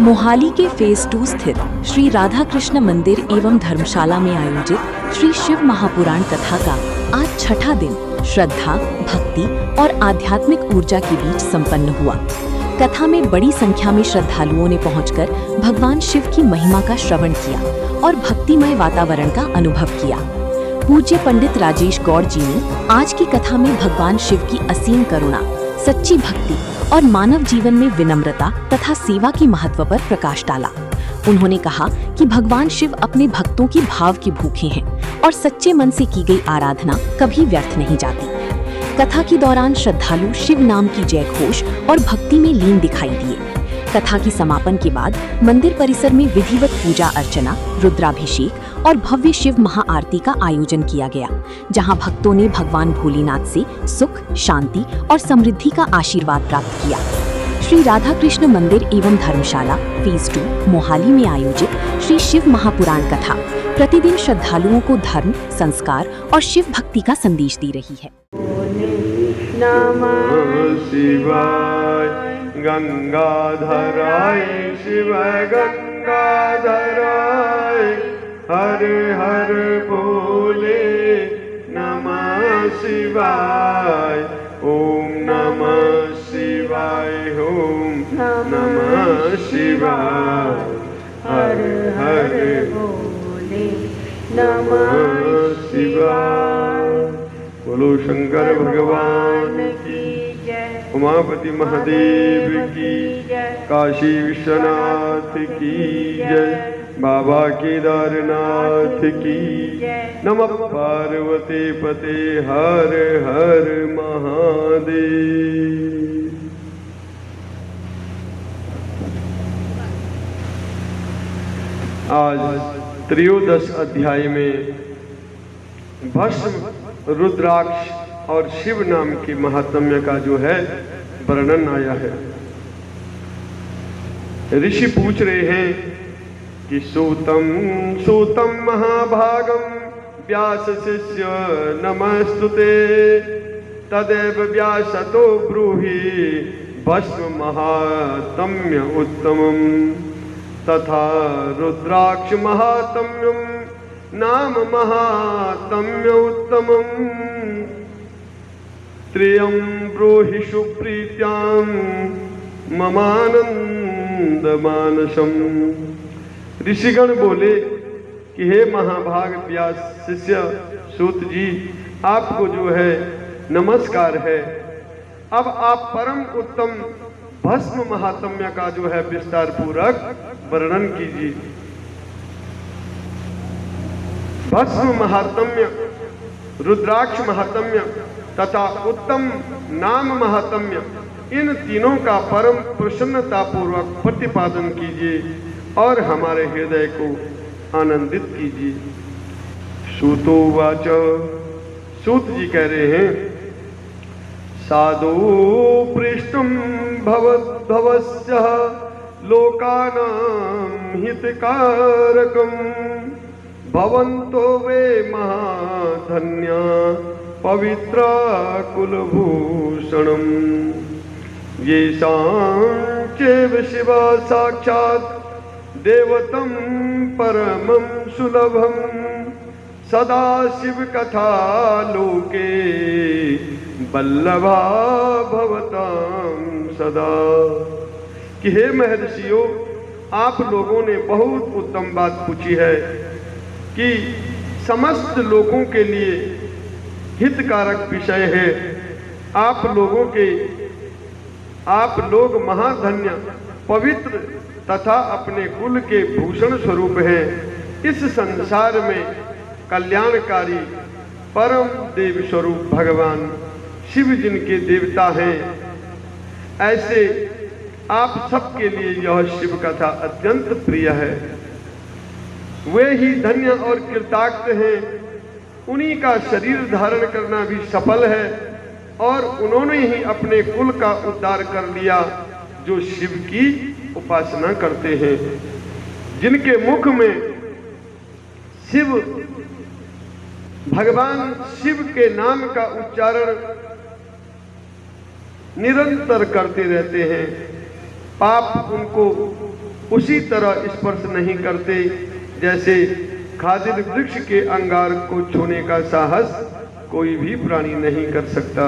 मोहाली के फेज 2 स्थित श्री राधा कृष्ण मंदिर एवं धर्मशाला में आयोजित श्री शिव महापुराण कथा का आज छठा दिन श्रद्धा, भक्ति और आध्यात्मिक ऊर्जा के बीच संपन्न हुआ। कथा में बड़ी संख्या में श्रद्धालुओं ने पहुंचकर भगवान शिव की महिमा का श्रवण किया और भक्तिमय वातावरण का अनुभव किया। पूज्य पंडित राजेश गौड़ जी ने आज की कथा में भगवान शिव की असीम करुणा, सच्ची भक्ति और मानव जीवन में विनम्रता तथा सेवा की महत्व पर प्रकाश डाला। उन्होंने कहा कि भगवान शिव अपने भक्तों की भाव के भूखे हैं और सच्चे मन से की गई आराधना कभी व्यर्थ नहीं जाती। कथा के दौरान श्रद्धालु शिव नाम की जय घोष और भक्ति में लीन दिखाई दिए। कथा की समापन के बाद मंदिर परिसर में विधिवत पूजा अर्चना, रुद्राभिषेक और भव्य शिव महाआरती का आयोजन किया गया, जहां भक्तों ने भगवान भोलेनाथ से सुख, शांति और समृद्धि का आशीर्वाद प्राप्त किया। श्री राधा कृष्ण मंदिर एवं धर्मशाला फेज 2 मोहाली में आयोजित श्री शिव महापुराण कथा प्रतिदिन श्रद्धालुओं को धर्म, संस्कार और शिव भक्ति का संदेश दे रही है। नमः शिवाय गंगाधराय शिव गंगाधराय हर हर भोले नमः शिवाय ओम नमः शिवाय ओम नमः शिवाय हर हर भोले नमः शिवाय। बोलो शंकर भगवान की जय, उमापति महादेव की जय, काशी विश्वनाथ की जय, बाबा केदारनाथ की जय। नमः पार्वती पते हर हर महादेव। आज त्रयोदश अध्याय में भस्म, रुद्राक्ष और शिव नाम की महात्म्य का जो है वर्णन आया है। ऋषि पूछ रहे हैं कि सूतम महाभागम व्यास शिष्य नमस्तुते तदेव व्यासतो ब्रूहि भस्म महात्म्य उत्तमम तथा रुद्राक्ष महात्म्यम नाम महात्म्य उत्तमम त्रियं ब्रूहि सुप्रीत्यां ममानंद मानसम। ऋषिगण बोले कि हे महाभाग व्यास शिष्य सूत जी, आपको जो है नमस्कार है। अब आप परम उत्तम भस्म महात्म्य का जो है विस्तार पूर्वक वर्णन कीजिए। भस्म महात्म्य, रुद्राक्ष महात्म्य तथा उत्तम नाम महात्म्य, इन तीनों का परम प्रसन्नता पूर्वक प्रतिपादन कीजिए और हमारे हृदय को आनंदित कीजिए। सूतोवाच, सूत जी कह रहे हैं, साधु पृष्ठम भवस्य लोकानां हितकारकम भवन्तो वे महाधन्या पवित्रा कुलभूषणम येषां चैव शिवा साक्षात् देवतं परमं सुलभं सदा शिव कथा लोके वल्लभा भवतां सदा। कि हे महर्षियों, आप लोगों ने बहुत उत्तम बात पूछी है कि समस्त लोगों के लिए हितकारक विषय है। आप लोग महाधन्य, पवित्र तथा अपने कुल के भूषण स्वरूप हैं। इस संसार में कल्याणकारी परम देव स्वरूप भगवान शिव जिनके देवता हैं, ऐसे आप सबके लिए यह शिव कथा अत्यंत प्रिय है। वे ही धन्य और कृतार्थ हैं, उन्हीं का शरीर धारण करना भी सफल है और उन्होंने ही अपने कुल का उद्धार कर लिया जो शिव की उपासना करते हैं, जिनके मुख में शिव, भगवान शिव के नाम का उच्चारण निरंतर करते रहते हैं। पाप उनको उसी तरह स्पर्श नहीं करते जैसे खादिर वृक्ष के अंगार को छूने का साहस कोई भी प्राणी नहीं कर सकता।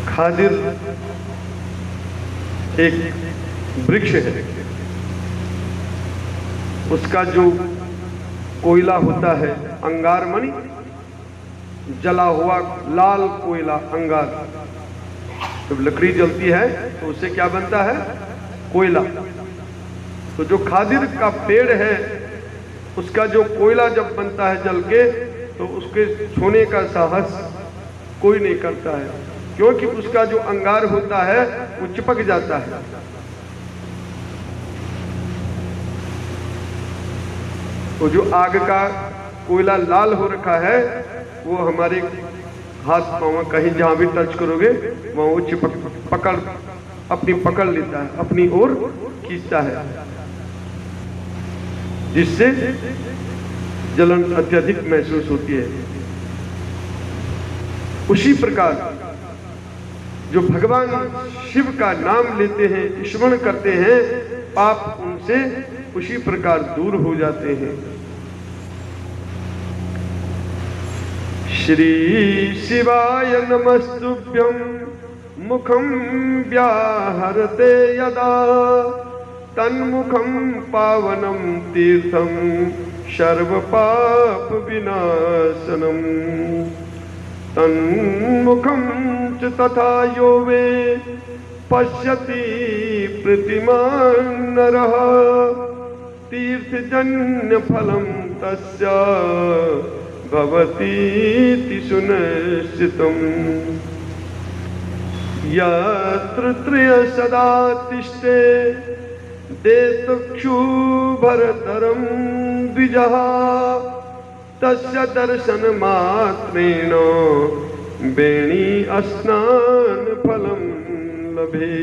खादिर एक वृक्ष है, उसका जो कोयला होता है, अंगार मणि, जला हुआ लाल कोयला अंगार, जब लकड़ी जलती है तो उससे क्या बनता है? कोयला। तो जो खादिर का पेड़ है उसका जो कोयला जब बनता है जल के, तो उसके छूने का साहस कोई नहीं करता है, क्योंकि उसका जो अंगार होता है वो चिपक जाता है। तो जो आग का कोयला लाल हो रखा है वो हमारे हाथ पाँव कहीं जहां भी टच करोगे वहां वो अपनी पकड़ लेता है, अपनी ओर खींचता है, जिससे जलन अत्यधिक महसूस होती है। उसी प्रकार जो भगवान शिव का नाम लेते हैं, स्मरण करते हैं, पाप उनसे उसी प्रकार दूर हो जाते हैं। श्री शिवाय नमस्तुभ्यं मुखं व्याहरते यदा तन्मुखं पावनं तीर्थं सर्वपाप विनाशनम् तन्मुखं च तथा यो वे पश्यति प्रतिमान् नरः तीर्थजन्य फलं तस्य भवतीति सुनिश्चितम् यत्र त्रय सदा तिष्ठे देतक्षुभरतरं द्विजः तस्य दर्शनमात्रेण वेणी स्नान फलं लभे।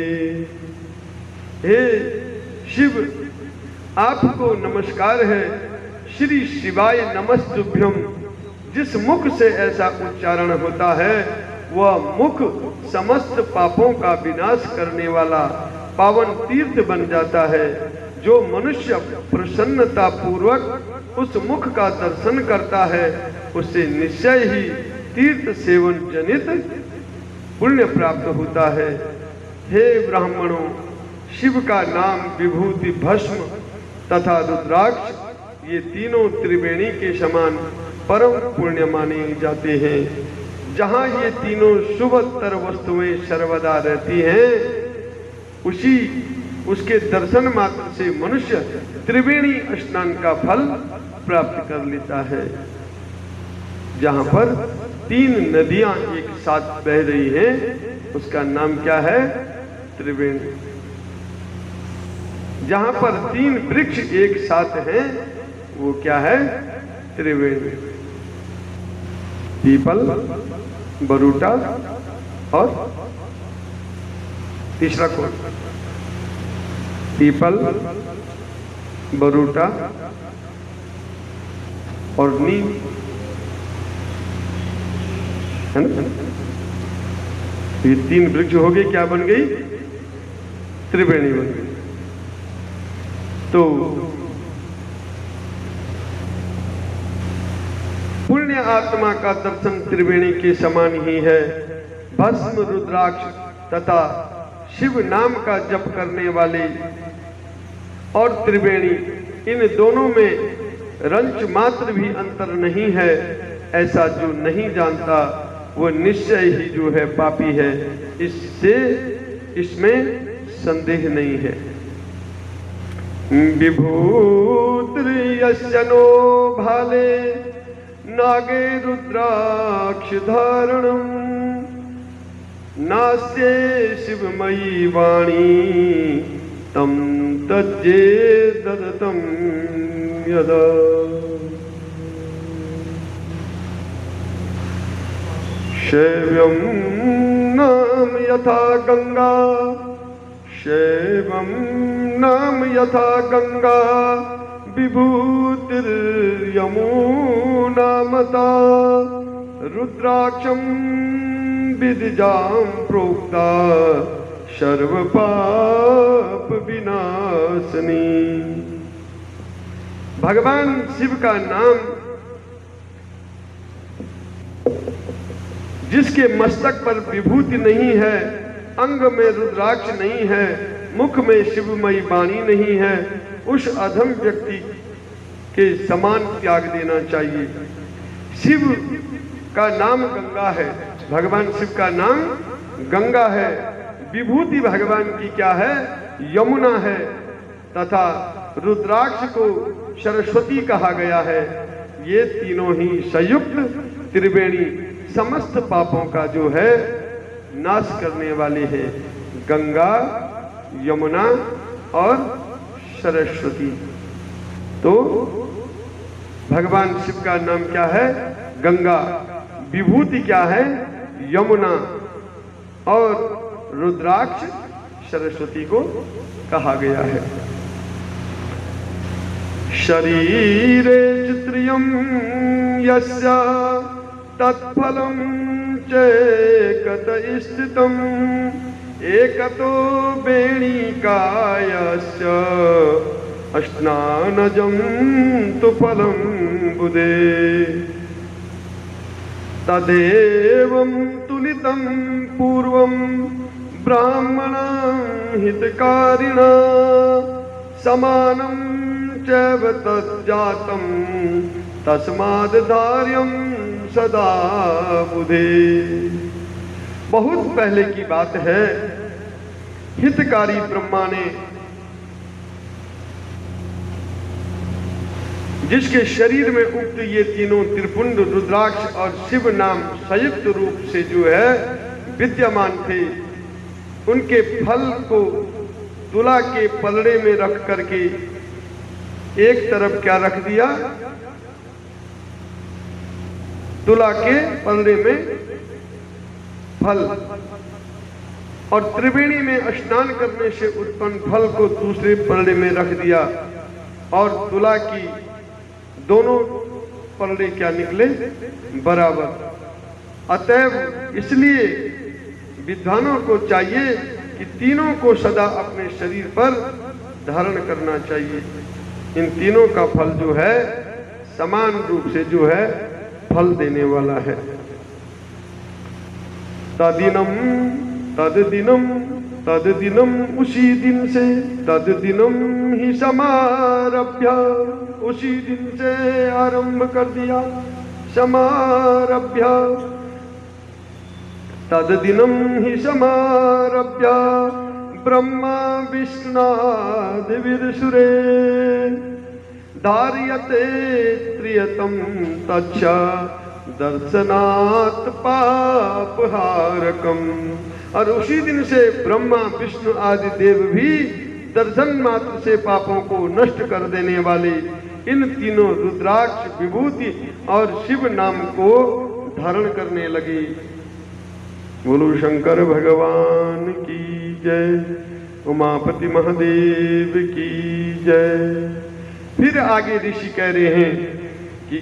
हे शिव, आपको नमस्कार है। श्री शिवाय नमस्तुभ्यम। जिस मुख से ऐसा उच्चारण होता है वह मुख समस्त पापों का विनाश करने वाला पावन तीर्थ बन जाता है। जो मनुष्य प्रसन्नता पूर्वक उस मुख का दर्शन करता है उससे निश्चय ही तीर्थ सेवन जनित पुण्य प्राप्त होता है। हे ब्राह्मणों, शिव का नाम, विभूति, भस्म तथा रुद्राक्ष, ये तीनों त्रिवेणी के समान परम पुण्य माने जाते हैं। जहाँ ये तीनों शुभतर वस्तुएं सर्वदा रहती हैं, उसके दर्शन मात्र से मनुष्य त्रिवेणी स्नान का फल प्राप्त कर लेता है। जहाँ पर 3 नदियां एक साथ बह रही हैं उसका नाम क्या है? त्रिवेणी। जहाँ पर 3 वृक्ष एक साथ हैं वो क्या है? त्रिवेणी। पीपल, बरूटा और तीसरा कौन? पीपल, बरूटा और नीम, है ना? ये 3 वृक्ष हो गए, क्या बन गई? त्रिवेणी बन गई। तो पुण्य आत्मा का दर्शन त्रिवेणी के समान ही है। भस्म, रुद्राक्ष तथा शिव नाम का जप करने वाले और त्रिवेणी, इन दोनों में रंच मात्र भी अंतर नहीं है। ऐसा जो नहीं जानता वो निश्चय ही जो है पापी है, इसमें संदेह नहीं है। विभूतिर्यस्य नो भाले नागे रुद्राक्ष धारणम् नास्ये शिवमयी वाणी तम तज्जे ददतम यदा। शैव्यं नाम यथा गंगा, शैवं नाम यथा गंगा, विभूतिर्यमुना मता, रुद्राक्षं विदिजां प्रोक्ता सर्व पाप विनाशनी। भगवान शिव का नाम जिसके मस्तक पर विभूति नहीं है, अंग में रुद्राक्ष नहीं है, मुख में शिवमयी वाणी नहीं है, उस अधम व्यक्ति के समान त्याग देना चाहिए। शिव का नाम गंगा है, भगवान शिव का नाम गंगा है। विभूति भगवान की क्या है? यमुना है। तथा रुद्राक्ष को सरस्वती कहा गया है। ये तीनों ही संयुक्त त्रिवेणी समस्त पापों का जो है नाश करने वाले हैं, गंगा, यमुना और सरस्वती। तो भगवान शिव का नाम क्या है? गंगा। विभूति क्या है? यमुना। और रुद्राक्ष सरस्वती को कहा गया है। शरीरे चित्रियं यस्य तत्फलं चैकत स्थितम् एकतो वेणिकायस्य अस्नानजं तु फलं बुधे तदेवं तुलितं पूर्वं ब्राह्मणा हितकारिणा समानं चैव तज्जातं तस्माद्धार्यं सदा बुधे। बहुत पहले की बात है, हितकारी ब्रह्मा ने जिसके शरीर में उक्त ये तीनों त्रिपुंड, रुद्राक्ष और शिव नाम संयुक्त रूप से जो है विद्यमान थे, उनके फल को तुला के पलड़े में रख करके एक तरफ क्या रख दिया? तुला के पलड़े में फल, और त्रिवेणी में स्नान करने से उत्पन्न फल को दूसरे पलड़े में रख दिया। और तुला की दोनों पलड़े क्या निकले? बराबर। अतएव इसलिए विद्वानों को चाहिए कि तीनों को सदा अपने शरीर पर धारण करना चाहिए। इन तीनों का फल जो है समान रूप से जो है फल देने वाला है। तदिनम तददिनम तददिनम, उसी दिन से, तददिनम ही समारभ्य, उसी दिन से आरंभ कर दिया, समारभ्य तददिनम ही समारभ्य ब्रह्मा विष्णुनादिविदुषुरे धार्यते त्रियतं तच्च दर्शनात् पापहारकम। और उसी दिन से ब्रह्मा, विष्णु आदि देव भी दर्शन मात्र से पापों को नष्ट कर देने वाले इन तीनों रुद्राक्ष, विभूति और शिव नाम को धारण करने लगे। बोलो शंकर भगवान की जय, उमापति महादेव की जय। फिर आगे ऋषि कह रहे हैं कि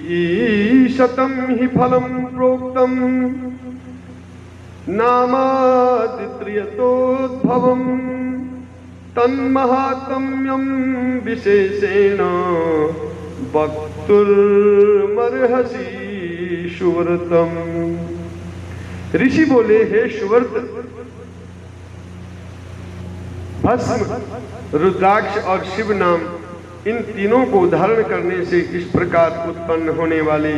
ईशतम ही फलम प्रोक्तम नामादित्रियतोद्भवम तन्महात्म्यम विशेषेण वक्तुर्मर्हसि सुव्रतम। ऋषि बोले, हे सुव्रत, भस्म, रुद्राक्ष और शिव नाम, इन तीनों को धारण करने से इस प्रकार उत्पन्न होने वाले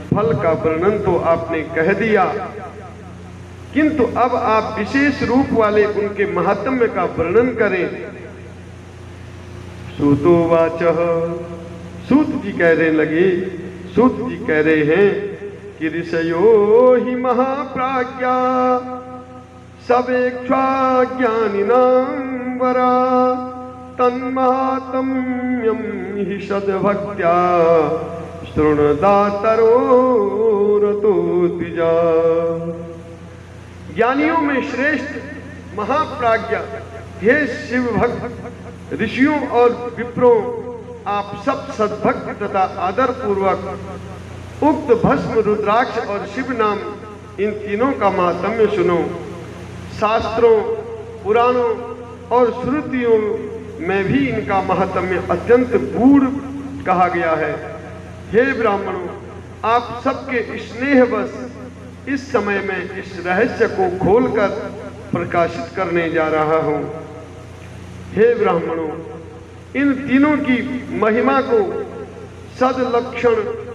फल का वर्णन तो आपने कह दिया, किंतु अब आप विशेष रूप वाले उनके महात्म्य का वर्णन करें। सूतोवाचः, सूत जी कहने लगे, सूत जी कह रहे हैं कि ऋषयो हि महाप्राज्ञा सवेक्षा ज्ञानिनां वरा तन्माहात्म्यं हि सद्भक्त्या शृणुदातरो रतो द्विजा। ज्ञानियों में श्रेष्ठ महाप्राज्ञा, हे शिव भक्त ऋषियों और विप्रों, आप सब सद्भक्ति तथा आदर पूर्वक उक्त भस्म, रुद्राक्ष और शिव नाम इन तीनों का महात्म्य सुनो। शास्त्रों पुराणों और श्रुतियों में भी इनका महात्म्य अत्यंत गूढ़ कहा गया है। हे ब्राह्मणों, आप सबके स्नेहवश इस समय में इस रहस्य को खोलकर प्रकाशित करने जा रहा हूं। हे ब्राह्मणों, इन तीनों की महिमा को सदलक्षण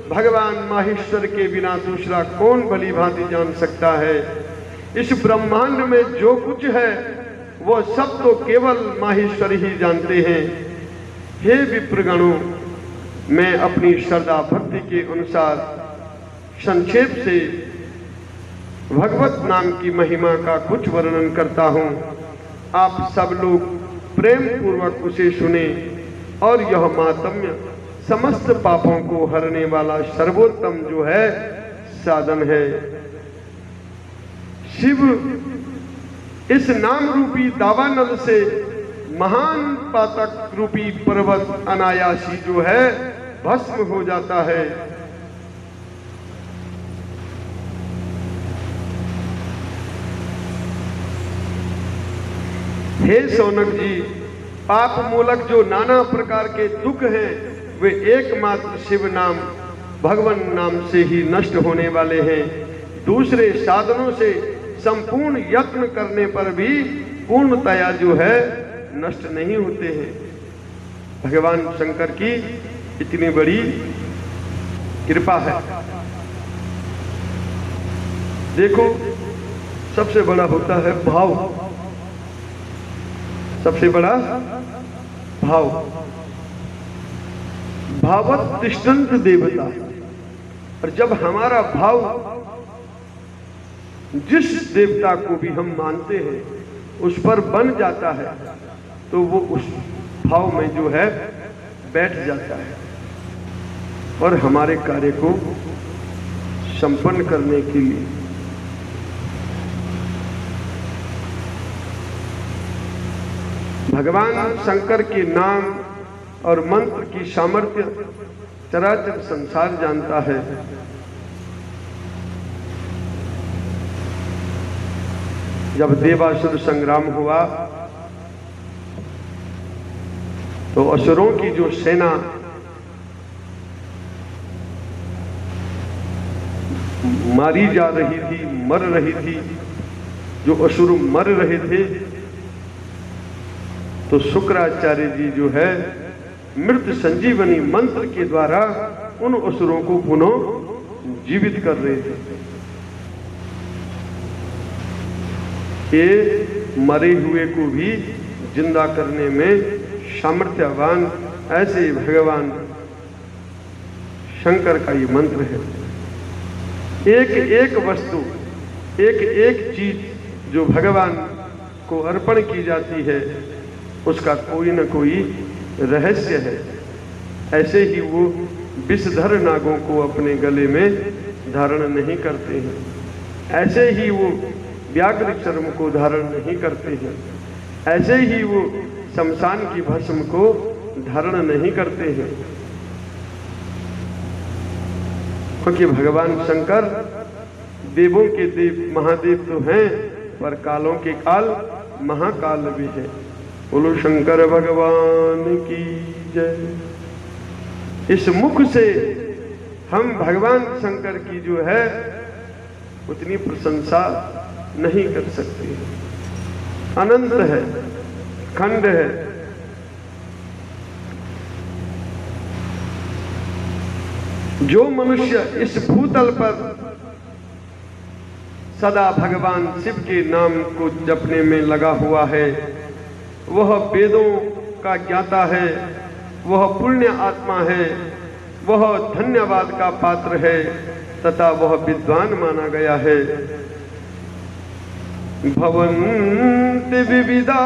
भगवान माहेश्वर के बिना दूसरा कौन भली भांति जान सकता है। इस ब्रह्मांड में जो कुछ है वह सब तो केवल माहेश्वर ही जानते हैं। हे विप्रगणों, मैं अपनी श्रद्धा भक्ति के अनुसार संक्षेप से भगवत नाम की महिमा का कुछ वर्णन करता हूँ। आप सब लोग प्रेम पूर्वक उसे सुने और यह मातम्य समस्त पापों को हरने वाला सर्वोत्तम जो है साधन है। शिव इस नाम रूपी दावानल से महान पातक रूपी पर्वत अनायासी जो है भस्म हो जाता है। हे शौनक जी, पाप मूलक जो नाना प्रकार के दुख हैं वे एकमात्र शिव नाम भगवान नाम से ही नष्ट होने वाले हैं। दूसरे साधनों से संपूर्ण यत्न करने पर भी पूर्णतया जो है नष्ट नहीं होते हैं। भगवान शंकर की इतनी बड़ी कृपा है। देखो, सबसे बड़ा होता है भाव, सबसे बड़ा भाव। भावत तिष्ठन्त देवता। और जब हमारा भाव जिस देवता को भी हम मानते हैं उस पर बन जाता है तो वो उस भाव में जो है बैठ जाता है और हमारे कार्य को संपन्न करने के लिए भगवान शंकर के नाम और मंत्र की सामर्थ्य चराचर संसार जानता है। जब देवासुर संग्राम हुआ तो असुरों की जो सेना मारी जा रही थी, मर रही थी, जो असुर मर रहे थे, तो शुक्राचार्य जी जो है मृत संजीवनी मंत्र के द्वारा उन असुरों को पुनः जीवित कर रहे थे। ये मरे हुए को भी जिंदा करने में सामर्थ्यवान ऐसे भगवान शंकर का ये मंत्र है। एक एक वस्तु, एक एक चीज जो भगवान को अर्पण की जाती है उसका कोई न कोई रहस्य है। ऐसे ही वो विषधर नागों को अपने गले में धारण नहीं करते हैं, ऐसे ही वो व्याघ्र चर्म को धारण नहीं करते हैं, ऐसे ही वो शमशान की भस्म को धारण नहीं करते हैं। क्योंकि भगवान शंकर देवों के देव महादेव तो हैं पर कालों के काल महाकाल भी है। बोलो शंकर भगवान की जय। इस मुख से हम भगवान शंकर की जो है उतनी प्रशंसा नहीं कर सकते। अनंत है, खंड है। जो मनुष्य इस भूतल पर सदा भगवान शिव के नाम को जपने में लगा हुआ है वह वेदों का ज्ञाता है, वह पुण्य आत्मा है, वह धन्यवाद का पात्र है तथा वह विद्वान माना गया है। भवन्ति विविधा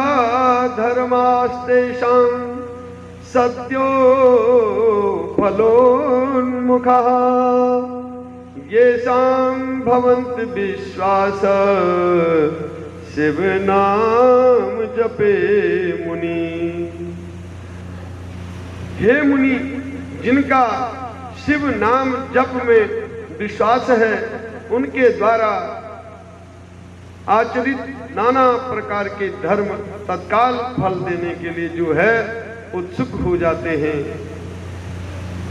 धर्मास्तेषां सत्यो फलोन्मुखः येषां भवन्ति विश्वास शिव नाम जपे मुनि। हे मुनि, जिनका शिव नाम जप में विश्वास है उनके द्वारा आचरित नाना प्रकार के धर्म तत्काल फल देने के लिए जो है उत्सुक हो जाते हैं।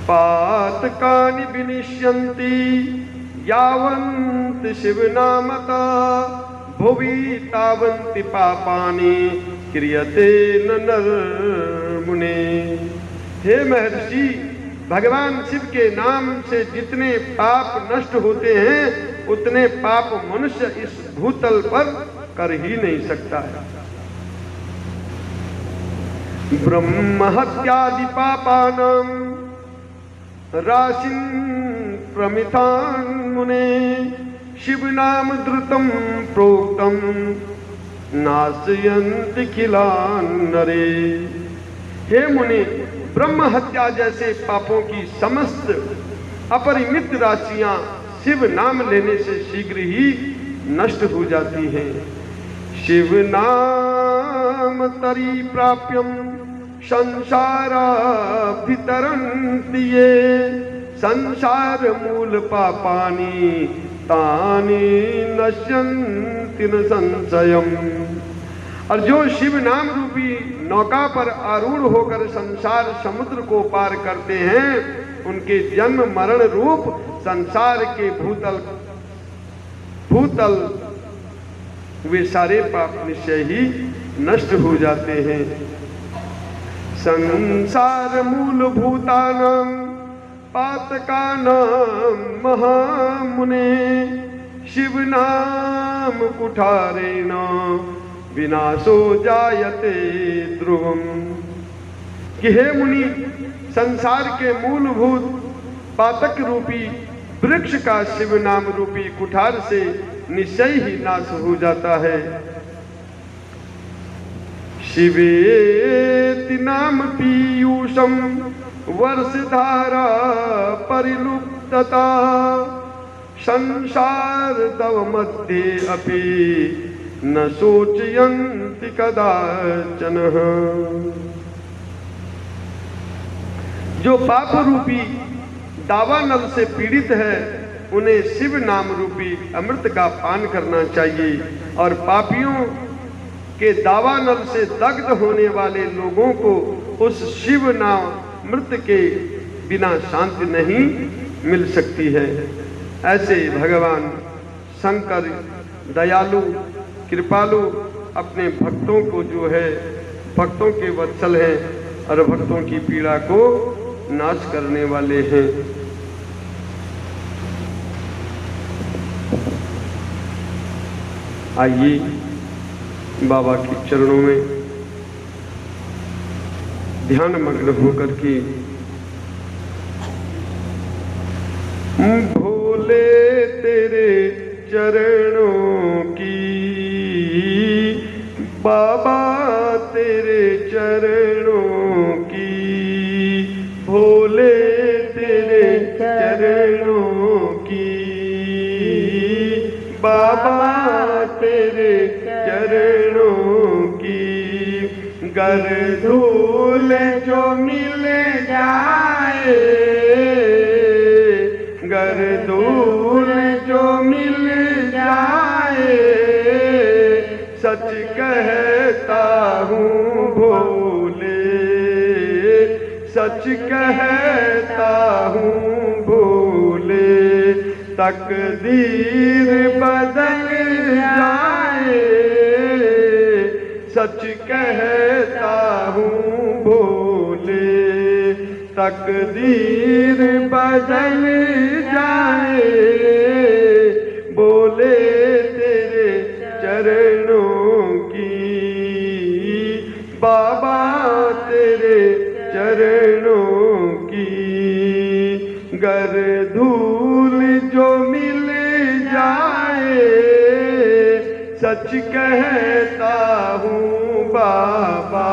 पातकानि विनिश्यन्ति यावन्त शिव नामता भुवि तावन्ति पापानि क्रियते नर मुने। हे महर्षि, भगवान शिव के नाम से जितने पाप नष्ट होते हैं उतने पाप मनुष्य इस भूतल पर कर ही नहीं सकता है। ब्रह्म हत्यादि पापानां राशिं प्रमितान् मुने शिव नाम द्रुतं प्रोक्तं नाशयन्ति खिलान् नरे। हे मुनि, ब्रह्म हत्या जैसे पापों की समस्त अपरिमित राशियां शिव नाम लेने से शीघ्र ही नष्ट हो जाती हैं। शिव नाम तरी प्राप्यम संसारा भितरन्ति ये संसार मूल पापानि तानि नश्यन्ति न संशयम्। और जो शिव नाम रूपी नौका पर आरूढ़ होकर संसार समुद्र को पार करते हैं उनके जन्म मरण रूप संसार के भूतल वे सारे पाप निश्चय ही नष्ट हो जाते हैं। संसार मूल भूतानां पातकानां महामुने शिव नाम कुठारेण विनाशो जायते ध्रुवम। कि हे मुनि, संसार के मूलभूत पातक रूपी वृक्ष का शिव नाम रूपी कुठार से निश्चय ही नाश हो जाता है। शिवेति नाम पीयूषम वर्षधारा परिलुप्तता संसार तव मध्ये अपि न सोचयन्ति कदाचन। जो पाप रूपी दावानल से पीड़ित है उन्हें शिव नाम रूपी अमृत का पान करना चाहिए और पापियों के दावानल से दग्ध होने वाले लोगों को उस शिव नाम अमृत के बिना शांति नहीं मिल सकती है। ऐसे भगवान शंकर दयालु कृपालु अपने भक्तों को जो है भक्तों के वत्सल हैं और भक्तों की पीड़ा को नाश करने वाले हैं। आइए बाबा के चरणों में ध्यान मग्न होकर के भोले तेरे चरणों की बाबा तेरे चरणों की भोले तेरे चरणों की बाबा तेरे चरणों की। गर धूल जो मिल जाए गर धूल जो मिल जाए सच कहता हूँ भोले सच कहता हूँ भोले तकदीर बदल जाए सच कहता हूँ भोले तकदीर बदल जाए बोले तेरे चरणों की बाबा तेरे चरणों की। गर धूल जो मिल जाए सच कहता हूँ बाबा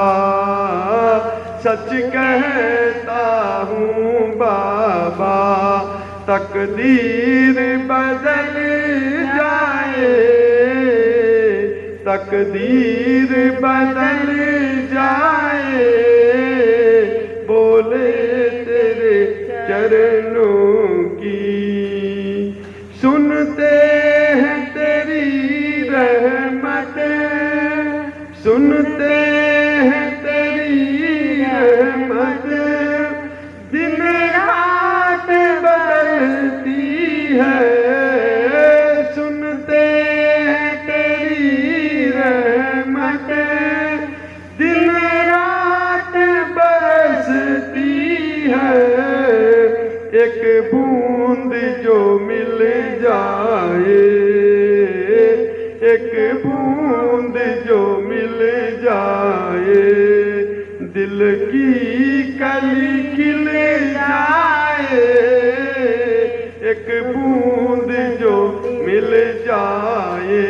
सच कहता हूँ बाबा तकदीर बदल जाए तकदीर बदल जाए बोले तेरे चरणों की। सुनते हैं तेरी रह हैं तेरी रहमत, दिन रात बदलती है। सुनते हैं तेरी रहमत, दिन रात बरसती है। एक बूंद जो मिल जाए, एक बूंद जो मिल जाए, दिल की कली खिल जाए। एक बूंद जो मिल जाए,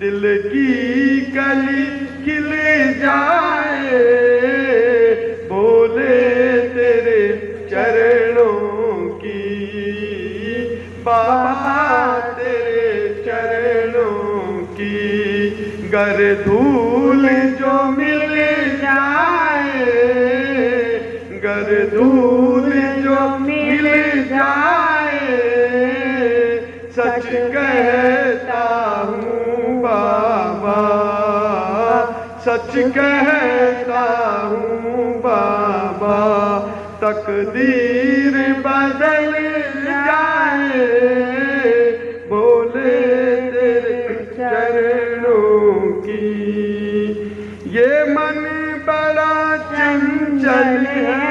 दिल की कली खिल जाए। बोले तेरे चरणों की, बाबा तेरे चरणों की, गर धूल जो मिल जाए, गर धूल जो मिल जाए। सच कहता हूँ बाबा, सच कहता हूँ बाबा, तकदीर बदल जाए। बोले तेरे चरणों की। ये मन बड़ा चंचल है,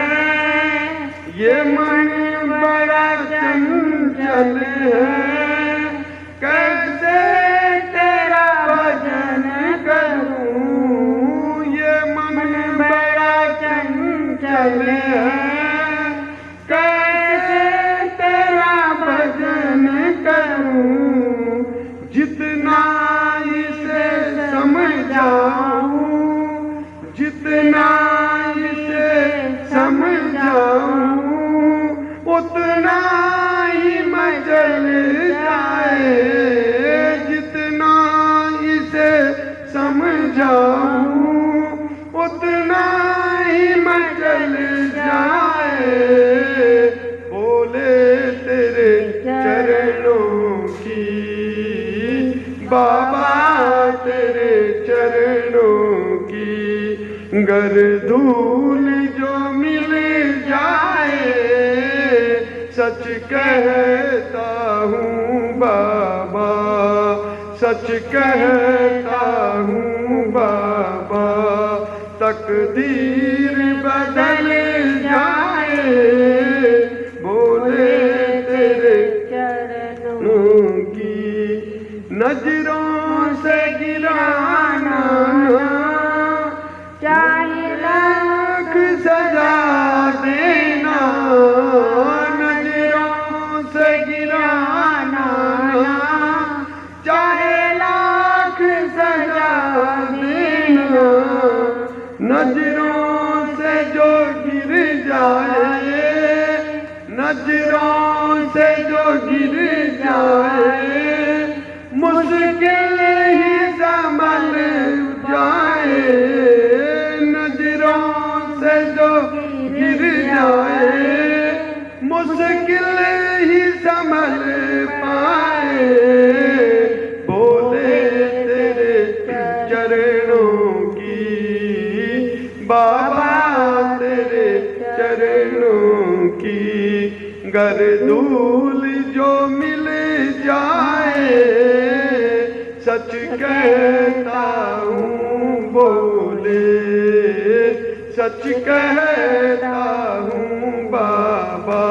ये मन बड़ा चंचल है। कैसे तेरा भजन करूं, ये मन बड़ा चंचल है। कैसे तेरा भजन करूं, जितना इसे समझाऊं, जितना इसे समझाऊं, उतना ही मचल जाए। जितना इसे समझाऊं, उतना ही मचल जाए। बोले तेरे चरणों की, बाबा तेरे चरणों की, गर धूल जो मिल जाए। सच कहता हूँ बाबा, सच कहता हूँ बाबा, तकदीर बदल जाए। बोले तेरे चरणों की। नजरों से गिराना चाहे लाख सजा देना, नजरों से गिराना चाहे लाख सजा देना। नजरों से जो गिर जाए, नजरों से जो गिर जाए, मुश्किल ही संभल जाए। नजरों से जो गिर जाए, मुश्किल ही संभल पाए। बोले तेरे चरणों की, बाबा तेरे चरणों की, गर धूल जो मिल जाए। सच कहता हूँ बोले, सच कहता हूँ बाबा,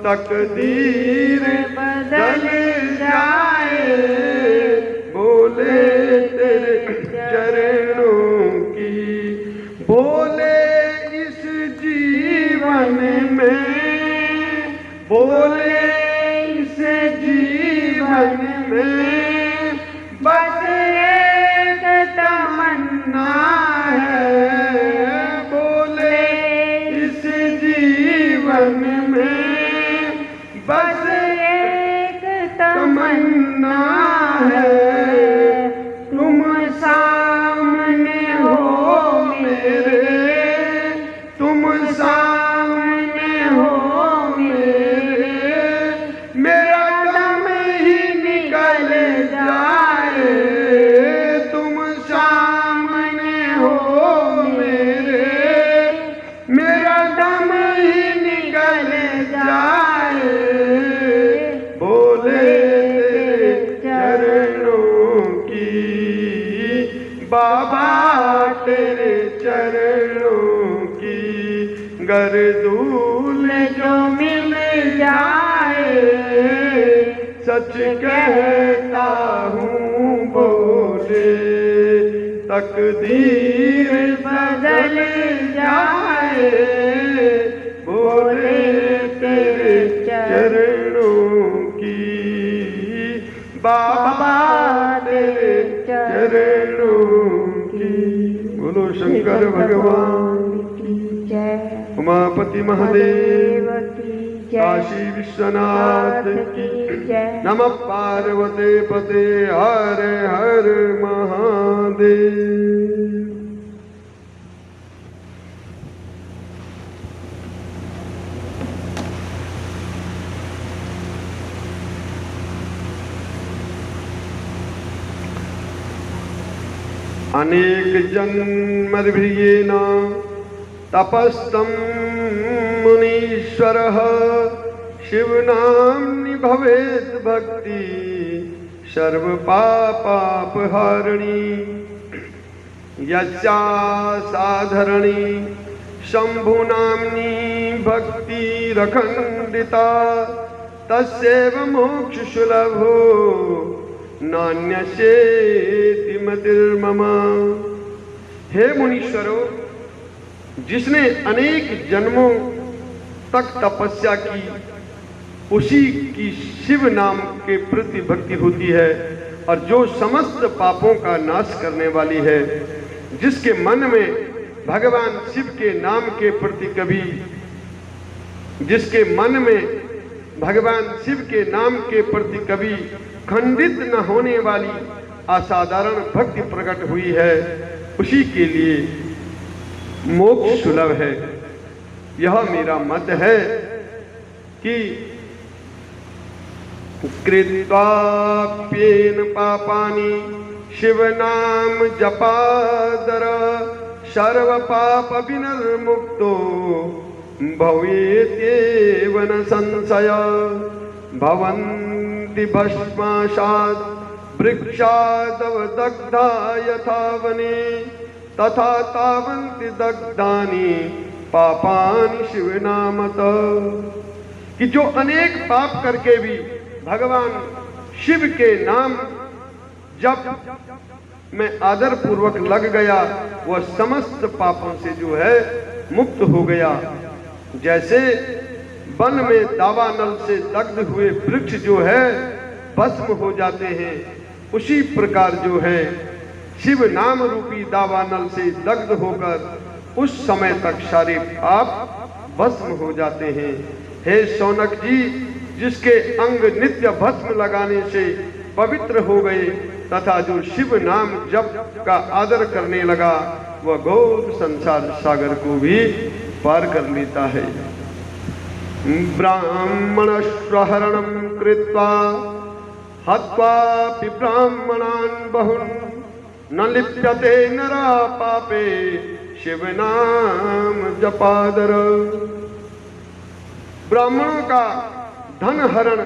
तकदीर बदल जाए। बोले तेरे चरणों की। बोले इस जीवन में, बोले इस जीवन में बस एक तमन्ना है। बोले इस जीवन में बस एक तमन्ना तेरे चरणों की गर धूल जो मिल जाए, सच कहता हूँ बोले तकदीर बदल जाए, बोले तेरे चरणों की बाबा तेरे चरणों की। बोलो शंकर भगवान की जय, उमापति महादेव की जय, काशी विश्वनाथ की जय। नमः पार्वते पते हर हर महादेव। अनेक जन्मभिर्येन तपस्तम मुनीश्वरः शिवनाम्नि भवेत् भक्ति सर्व पापापहारिणी यस्या साधरणी शंभुनाम्नि भक्ति रखंडिता तस्यैव मोक्ष सुलभो नान्यस्येति मतिर्मम। हे मुनीश्वरों, जिसने अनेक जन्मों तक तपस्या की उसी की शिव नाम के प्रति भक्ति होती है, और जो समस्त पापों का नाश करने वाली है, जिसके मन में भगवान शिव के नाम के प्रति कभी, जिसके मन में भगवान शिव के नाम के प्रति कभी खंडित न होने वाली असाधारण भक्ति प्रकट हुई है, उसी के लिए मोक्ष सुलभ है। यह मेरा मत है कि कृत्वाप्येन पापानि शिव नाम जपादर सर्व पाप विनिर्मुक्तो भवेत्येव न संशय। भवन्ति भस्माशात् वृक्षादव दग्धा यथा वने तथा तावन्ति दग्धानि पापानि शिव नामतः। कि जो अनेक पाप करके भी भगवान शिव के नाम जप में आदर पूर्वक लग गया, वह समस्त पापों से जो है मुक्त हो गया। जैसे वन में दावानल से दग्ध हुए वृक्ष जो है भस्म हो जाते हैं, उसी प्रकार जो है शिव नाम रूपी दावानल से दग्ध होकर उस समय तक सारे पाप भस्म हो जाते हैं। हे शौनक जी, जिसके अंग नित्य भस्म लगाने से पवित्र हो गए तथा जो शिव नाम जप का आदर करने लगा, वह घोर संसार सागर को भी पार कर लेता है। ब्राह्मण स्वहरणं कृत्वा हत्वापि ब्राह्मणान् बहुन् न लिप्यते नरा पापे शिव नाम जपादर। ब्राह्मणों का धन हरण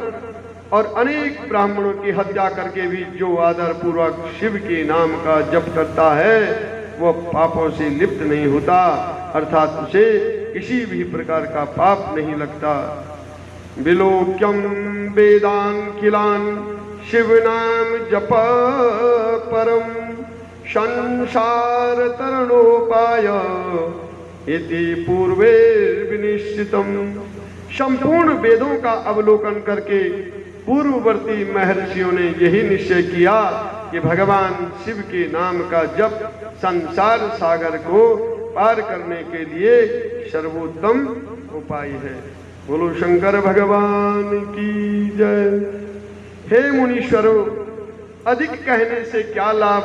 और अनेक ब्राह्मणों की हत्या करके भी जो आदर पूर्वक शिव के नाम का जप करता है, वह पापों से लिप्त नहीं होता, अर्थात उसे किसी भी प्रकार का पाप नहीं लगता। विलोक्यम वेदान किलान शिव नाम जप परम संसार तरणोपाय इति पूर्वे विनिश्चितम। संपूर्ण वेदों का अवलोकन करके पूर्ववर्ती महर्षियों ने यही निश्चय किया कि भगवान शिव के नाम का जप संसार सागर को पार करने के लिए सर्वोत्तम उपाय है। बोलो शंकर भगवान की जय। हे मुनीश्वरों, अधिक कहने से क्या लाभ।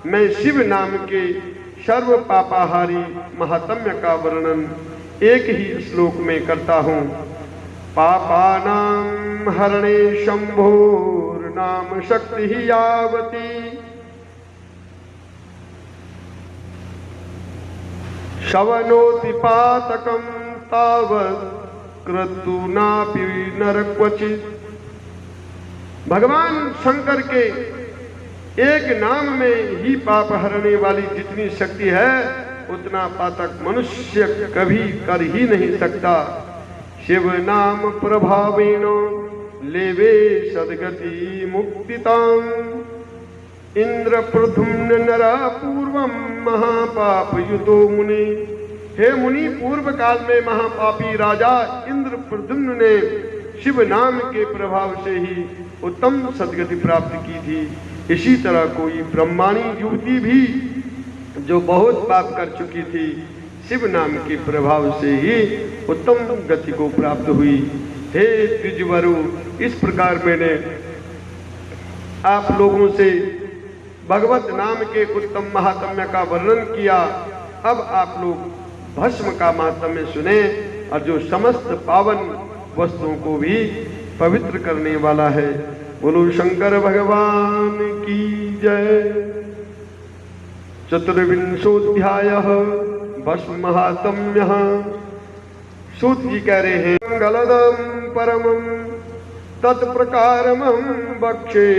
मैं शिव नाम के सर्व पापाहारी महात्म्य का वर्णन एक ही श्लोक में करता हूँ। पापानां हरणे शंभोर नाम शक्ति ही यावती शवनोति पातकं तावत् क्रतुनापि नर क्वचित्। भगवान शंकर के एक नाम में ही पाप हरने वाली जितनी शक्ति है उतना पातक मनुष्य कभी कर ही नहीं सकता। शिव नाम प्रभावेण लेवे सदगति मुक्तितां इंद्र प्रद्युम्न नरा पूर्वम महापाप युतो मुनि। हे मुनि, पूर्व काल में महापापी राजा इंद्र प्रद्युम्न ने शिव नाम के प्रभाव से ही उत्तम सदगति प्राप्त की थी। इसी तरह कोई ब्रह्माणी युवती भी जो बहुत पाप कर चुकी थी शिव नाम के प्रभाव से ही उत्तम गति को प्राप्त हुई। हे द्विजवरु, इस प्रकार मैंने आप लोगों से भगवत नाम के उत्तम महात्म्य का वर्णन किया। अब आप लोग भस्म का महात्म्य सुने और जो समस्त पावन वस्तुओं को भी पवित्र करने वाला है। बोलो शंकर भगवान की जय। चतुर्विंशोऽध्यायः भस्म महात्म्यः। सूत जी कह रहे हैं मंगलदम परमं तत्प्रकारमं वक्षे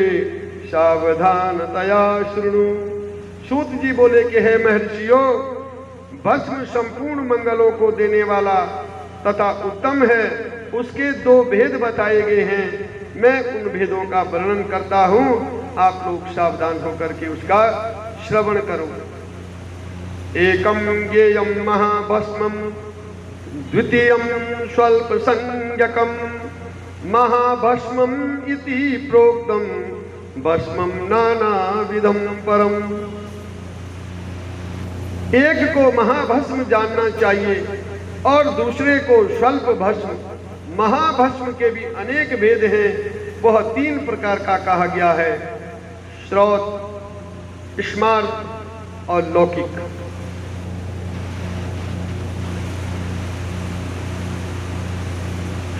सावधानतया शृणु। सूत जी बोले कि हे महर्षियों, भस्म संपूर्ण मंगलों को देने वाला तथा उत्तम है। उसके दो भेद बताए गए हैं, मैं उन भेदों का वर्णन करता हूँ, आप लोग सावधान होकर के उसका श्रवण करो। एकम ज्ञेयम महाभस्मम द्वितीयम स्वल्प संज्ञकम महाभस्मम इति प्रोक्तम भस्मम नानाविधम परम। एक को महाभस्म जानना चाहिए और दूसरे को स्वल्प भस्म। महाभस्म के भी अनेक भेद हैं, वह 3 प्रकार का कहा गया है, श्रौत, स्मार्त और लौकिक।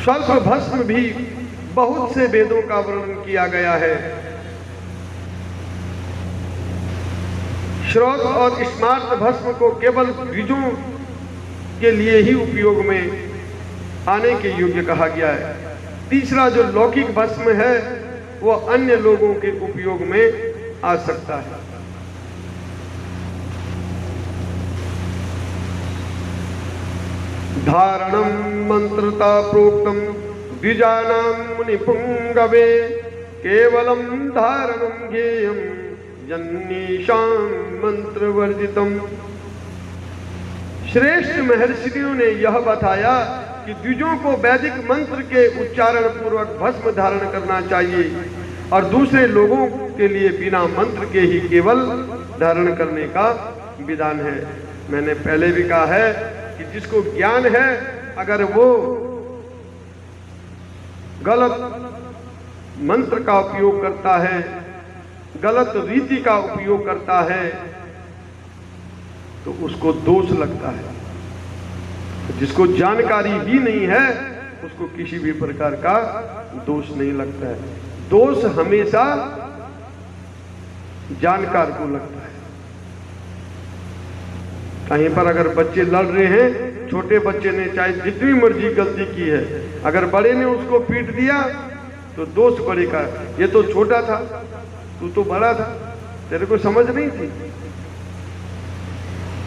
स्वल्प भस्म भी बहुत से वेदों का वर्णन किया गया है। श्रौत और स्मार्त भस्म को केवल द्विजों के लिए ही उपयोग में आने के योग्य कहा गया है। तीसरा जो लौकिक भस्म है वह अन्य लोगों के उपयोग में आ सकता है। धारणम मंत्रता प्रोक्तम द्विजानां मुनिपुंगवे केवलम धारणम ज्ञेयम जन्नीशां मंत्रवर्जितम। श्रेष्ठ महर्षियों ने यह बताया कि द्विजों को वैदिक मंत्र के उच्चारण पूर्वक भस्म धारण करना चाहिए और दूसरे लोगों के लिए बिना मंत्र के ही केवल धारण करने का विधान है। मैंने पहले भी कहा है कि जिसको ज्ञान है, अगर वो गलत मंत्र का उपयोग करता है, गलत रीति का उपयोग करता है, तो उसको दोष लगता है। जिसको जानकारी ही नहीं है उसको किसी भी प्रकार का दोष नहीं लगता है। दोष हमेशा जानकार को लगता है। कहीं पर अगर बच्चे लड़ रहे हैं, छोटे बच्चे ने चाहे जितनी मर्जी गलती की है, अगर बड़े ने उसको पीट दिया तो दोष बड़े का, ये तो छोटा था, तू तो बड़ा था, तेरे को समझ नहीं थी,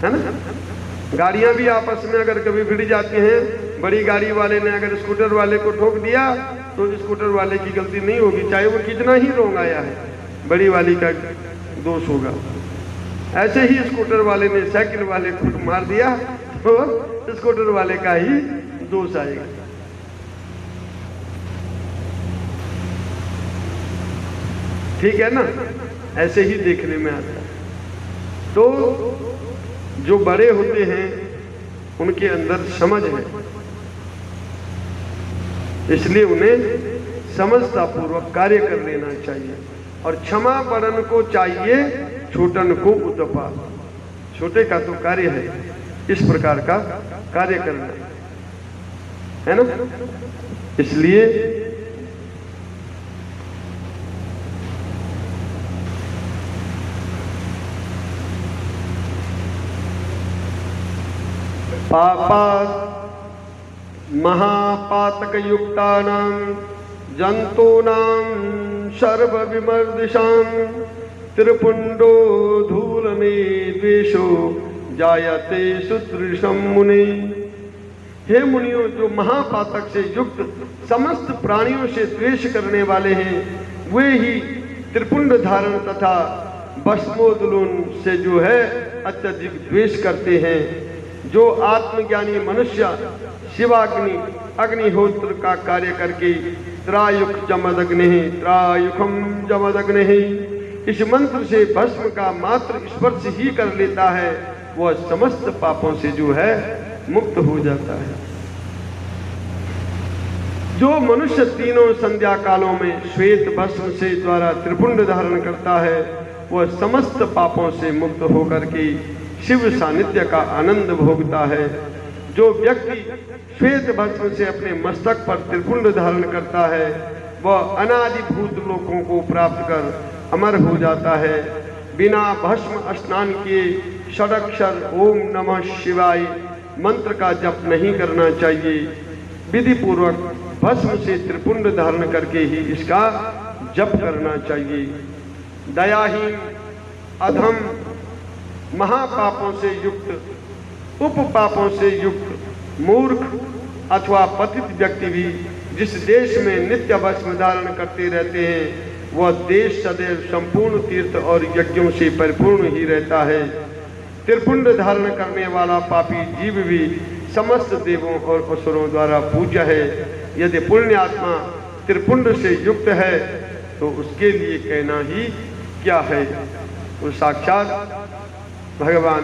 है ना। गाड़ियां भी आपस में अगर कभी भिड़ जाती हैं, बड़ी गाड़ी वाले ने अगर स्कूटर वाले को ठोक दिया तो स्कूटर वाले की गलती नहीं होगी, चाहे वो कितना ही रोंग आया है, बड़ी वाली का दोष होगा। ऐसे ही स्कूटर वाले ने साइकिल वाले को मार दिया तो स्कूटर वाले का ही दोष आएगा। ठीक है ना, ऐसे ही देखने में आता है। तो जो बड़े होते हैं उनके अंदर समझ है, इसलिए उन्हें समझता पूर्वक कार्य कर लेना चाहिए। और क्षमा बड़न को चाहिए, छोटन को उतपा। छोटे का तो कार्य है इस प्रकार का कार्य करना, है ना। इसलिए पापात् महापातक युक्तानां जंतूनां सर्वविमर्दिशां त्रिपुंडो धूलने द्वेषो जायते सुदृशम मुनि। हे मुनियों, जो महापातक से युक्त समस्त प्राणियों से द्वेष करने वाले हैं, वे ही त्रिपुंड धारण तथा भस्मोदलोन से जो है अत्यधिक द्वेष करते हैं। जो आत्मज्ञानी मनुष्य शिवाग्नि अग्निहोत्र का कार्य करके त्रायुख त्रायुखम जमदग्नि इस मंत्र से भस्म का मात्र स्पर्श ही कर लेता है, वह समस्त पापों से जो है मुक्त हो जाता है। जो मनुष्य तीनों संध्या कालों में श्वेत भस्म से द्वारा त्रिपुंड धारण करता है, वह समस्त पापों से मुक्त होकर के शिव सानिध्य का आनंद भोगता है। जो व्यक्ति श्वेत भस्म से अपने मस्तक पर त्रिपुंड धारण करता है, वह अनादिभूत लोकों को प्राप्त कर अमर हो जाता है। बिना भस्म स्नान किए षडक्षर ओम नमः शिवाय मंत्र का जप नहीं करना चाहिए। विधि पूर्वक भस्म से त्रिपुंड धारण करके ही इसका जप करना चाहिए। दयाहीन, अधम, महापापों से युक्त, उपपापों से युक्त मूर्ख अथवा पतित व्यक्ति भी जिस देश में नित्य भस्म धारण करते रहते हैं, वह देश सदैव संपूर्ण तीर्थ और यज्ञों से परिपूर्ण ही रहता है। त्रिपुंड धारण करने वाला पापी जीव भी समस्त देवों और असुरों द्वारा पूज्य है। यदि पुण्यात्मा त्रिपुंड से युक्त है तो उसके लिए कहना ही क्या है। वो साक्षात भगवान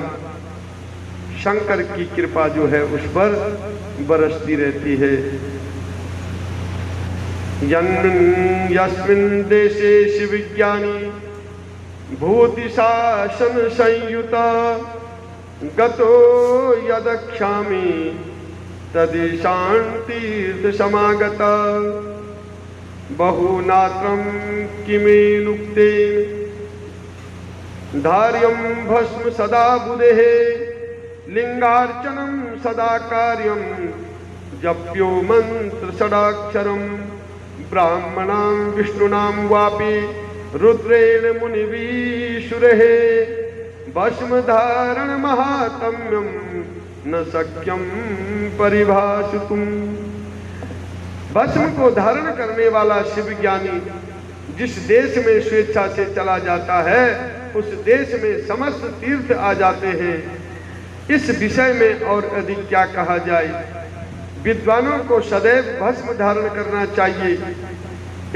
शंकर की कृपा जो है उस पर बरसती रहती है। यस्मिन् देशे शिवज्ञानी भूति शासन संयुता गतो यदक्षामि तदिशान् तीर्थ समागता बहुनात्रं किमेनुक्तेन धार्यं भस्म सदा बुधेः लिंगार्चनं सदा कार्यं जप्यो मंत्र षडाक्षरं ब्राह्मणां विष्णुनां वापि रुद्रेण मुनिवीशुरेः भस्म धारण महात्म्यं न शक्यं परिभाषितुम्। भस्म को धारण करने वाला शिव ज्ञानी जिस देश में स्वेच्छा से चला जाता है, उस देश में समस्त तीर्थ आ जाते हैं। इस विषय में और अधिक क्या कहा जाए। विद्वानों को सदैव भस्म धारण करना चाहिए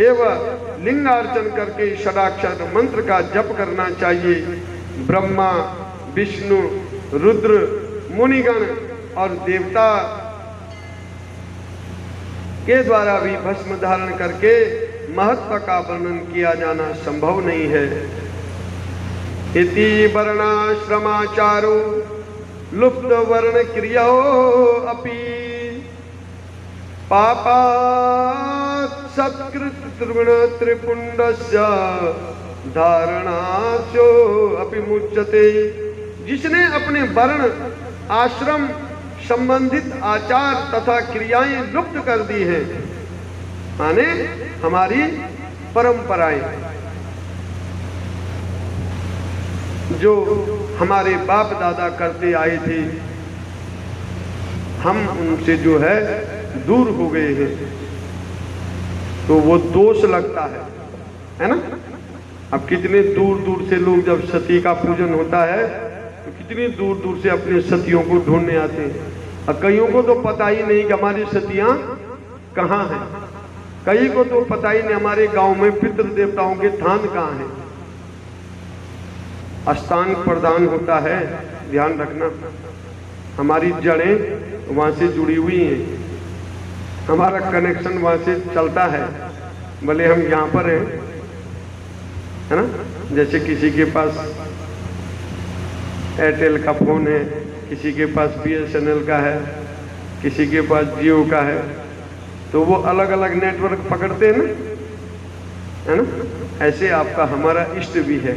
एवं लिंगार्चन करके षडाक्षर मंत्र का जप करना चाहिए। ब्रह्मा, विष्णु, रुद्र, मुनिगण और देवता के द्वारा भी भस्म धारण करके महत्व का वर्णन किया जाना संभव नहीं है। इति वर्णाश्रमाचारो लुप्त वर्ण क्रियो अपि पापात् सत्कृत त्रिगुण त्रिपुंडस्य धारणास्यो अपि मुच्यते। जिसने अपने वर्ण आश्रम संबंधित आचार तथा क्रियाएं लुप्त कर दी हैं, माने हमारी परंपराएं जो हमारे बाप दादा करते आए थे, हम उनसे जो है दूर हो गए हैं, तो वो दोष लगता है ना। अब कितने दूर दूर से लोग जब सती का पूजन होता है तो कितनी दूर दूर से अपने सतियों को ढूंढने आते हैं। और कईयों को तो पता ही नहीं कि हमारी सतियां कहाँ हैं। कई को तो पता ही नहीं हमारे गांव में पितृ देवताओं के थान कहाँ हैं। अष्टांग प्रदान होता है, ध्यान रखना। हमारी जड़ें वहां से जुड़ी हुई हैं, हमारा कनेक्शन वहां से चलता है। भले हम यहाँ पर हैं, है ना। जैसे किसी के पास एयरटेल का फोन है, किसी के पास BSNL का है, किसी के पास जियो का है, तो वो अलग अलग नेटवर्क पकड़ते हैं ना, है ना। ऐसे आपका हमारा इष्ट भी है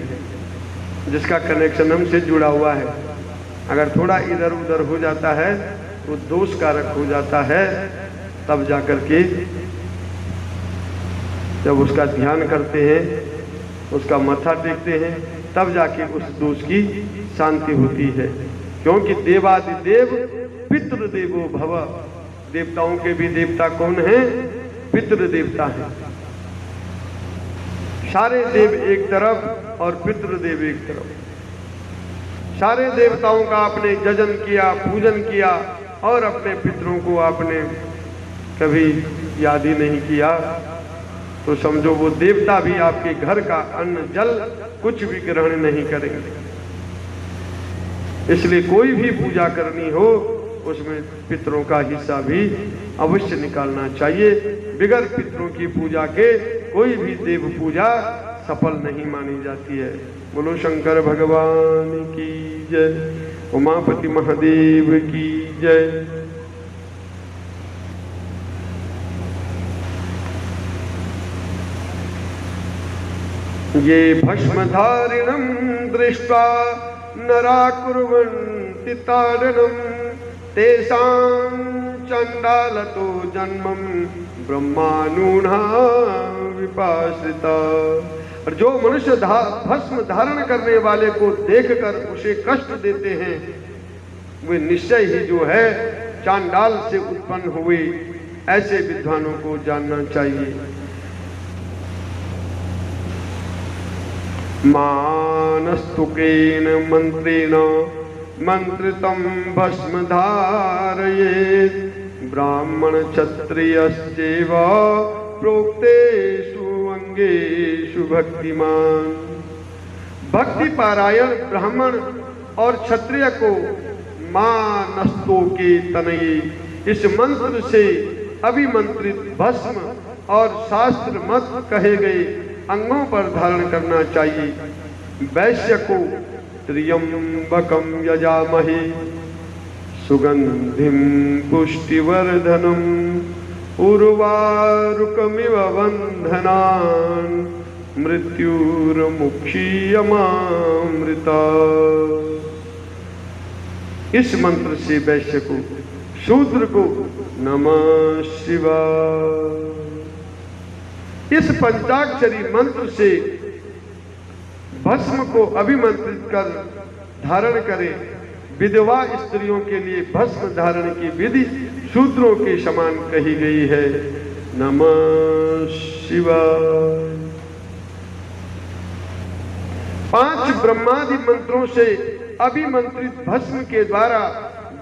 जिसका कनेक्शन हमसे जुड़ा हुआ है। अगर थोड़ा इधर उधर हो जाता है तो दोष कारक हो जाता है। तब जाकर के जब उसका ध्यान करते हैं उसका मत्था टेकते हैं, तब जाके उस दोष की शांति होती है। क्योंकि देवादिदेव पितृदेवो भव, देवताओं के भी देवता कौन हैं? पितृ देवता हैं। सारे देव एक तरफ और पितृदेव एक तरफ। सारे देवताओं का आपने जजन किया, पूजन किया, और अपने पितरों को आपने कभी याद ही नहीं किया, तो समझो वो देवता भी आपके घर का अन्न जल कुछ भी ग्रहण नहीं करेंगे। इसलिए कोई भी पूजा करनी हो उसमें पितरों का हिस्सा भी अवश्य निकालना चाहिए। बिगर पितरों की पूजा के कोई भी देव पूजा सफल नहीं मानी जाती है। बोलो शंकर भगवान की जय, उमापति महादेव की जय। ये भस्मधारिणं दृष्ट्वा नरा कुर्वन्ति ताडनं तेषां चण्डालतो जन्मं ब्रह्माणुना विपाश्रिता। और जो मनुष्य भस्म धारण करने वाले को देखकर उसे कष्ट देते हैं, वे निश्चय ही जो है चांडाल से उत्पन्न हुए। ऐसे विद्वानों को जानना चाहिए। मानस्तुकेन मंत्रेण मंत्रितं भस्म धारयेत् ब्राह्मण क्षत्रियश्चैव प्रोक्तेषु अंगेषु भक्तिमान। भक्ति पारायण ब्राह्मण और क्षत्रिय को मानस्तों के तनये इस मंत्र से अभिमंत्रित भस्म और शास्त्र मत कहे गए अंगों पर धारण करना चाहिए। वैश्य को त्र्यंबकम यजामहे सुगंधिम पुष्टिवर्धनम उर्वारुकमिव बंधनान् मृत्युर्मुक्षीयमामृता। इस मंत्र से वैश्य को, शूद्र को नमः शिवाय, इस पंचाक्षरी मंत्र से भस्म को अभिमंत्रित कर धारण करें। विधवा स्त्रियों के लिए भस्म धारण की विधि शूद्रों के समान कही गई है। नमः शिवाय। 5 ब्रह्मादि मंत्रों से अभिमंत्रित भस्म के द्वारा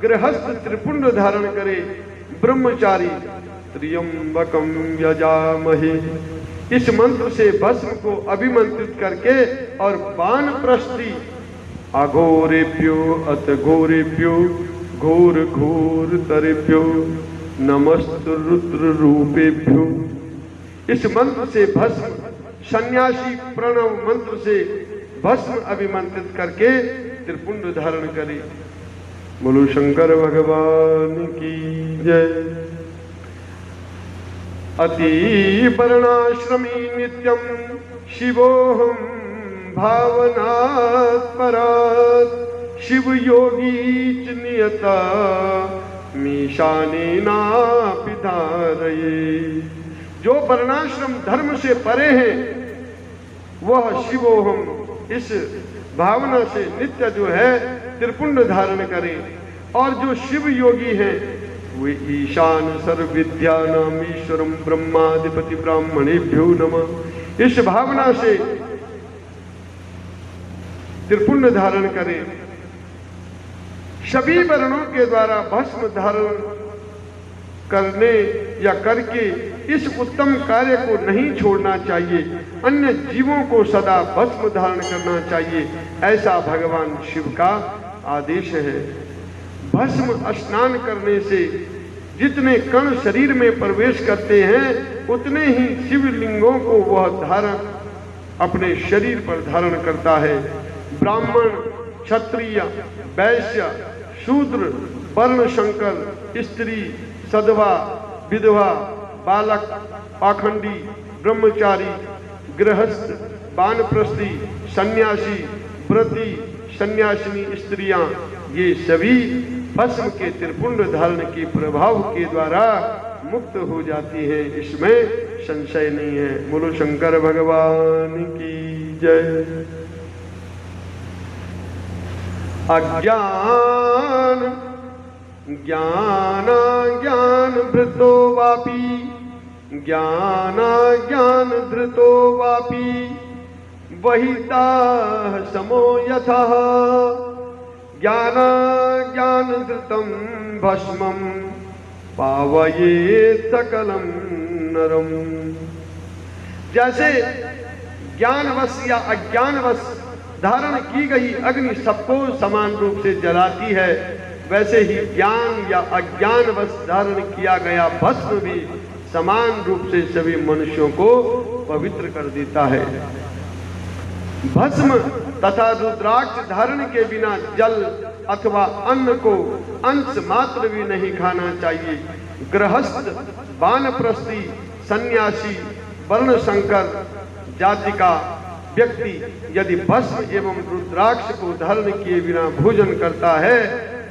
गृहस्थ त्रिपुंड धारण करे। ब्रह्मचारी त्र्यंबकम यजामहे, इस मंत्र से भस्म को अभिमंत्रित करके और वानप्रस्थी अघोरेभ्यो अत घोरेभ्यो घोर घोर तरेभ्यो नमस्तु रुद्र रूपेभ्यो, इस मंत्र से भस्म, सन्यासी प्रणव मंत्र से भस्म अभिमंत्रित करके त्रिपुंड धारण करे। बोलो शंकर भगवान की जय। अति वर्णाश्रमी नित्यं शिवोऽहं भावनात् परात् शिव योगी च नियता मीशानेनापि धारये। जो वर्णाश्रम धर्म से परे हैं वह शिवोऽहं, इस भावना से नित्य जो है त्रिपुंड धारण करें। और जो शिव योगी हैं वे ईशान सर्व विद्यानाम ईश्वरम ब्रह्माधिपति ब्राह्मणेभ्यो नमः, इस भावना से त्रिपुंड धारण करें। सभी वर्णों के द्वारा भस्म धारण करने या करके इस उत्तम कार्य को नहीं छोड़ना चाहिए। अन्य जीवों को सदा भस्म धारण करना चाहिए, ऐसा भगवान शिव का आदेश है। भस्म स्नान करने से जितने कण शरीर में प्रवेश करते हैं उतने ही शिवलिंगों को वह धारण अपने शरीर पर धारण करता है। ब्राह्मण, क्षत्रिय, वैश्य, शूद्र, वर्ण शंकर, स्त्री, सधवा, विधवा, बालक, पाखंडी, ब्रह्मचारी, गृहस्थ, वानप्रस्थी, सन्यासी, व्रती, सन्यासिनी स्त्रियां, ये सभी भस्म के त्रिपुंड धारण के प्रभाव के द्वारा मुक्त हो जाती हैं, इसमें संशय नहीं है। बोलो शंकर भगवान की जय। अज्ञान ज्ञान भृतो वापि ज्ञान धृतो वापि वहिताः समो यथः ज्ञान धृतं भस्मं पावयेत् सकलं नरम। जैसे ज्ञानवश या अज्ञानवश धारण की गई अग्नि सबको समान रूप से जलाती है, वैसे ही ज्ञान या अज्ञानवश धारण किया गया भस्म भी समान रूप से सभी मनुष्यों को पवित्र कर देता है। भस्म तथा रुद्राक्ष धारण के बिना जल अथवा अन्न को अंश मात्र भी नहीं खाना चाहिए। गृहस्थ, वानप्रस्थी, सन्यासी, वर्ण संकर जाति का व्यक्ति यदि भस्म एवं रुद्राक्ष को धारण किए बिना भोजन करता है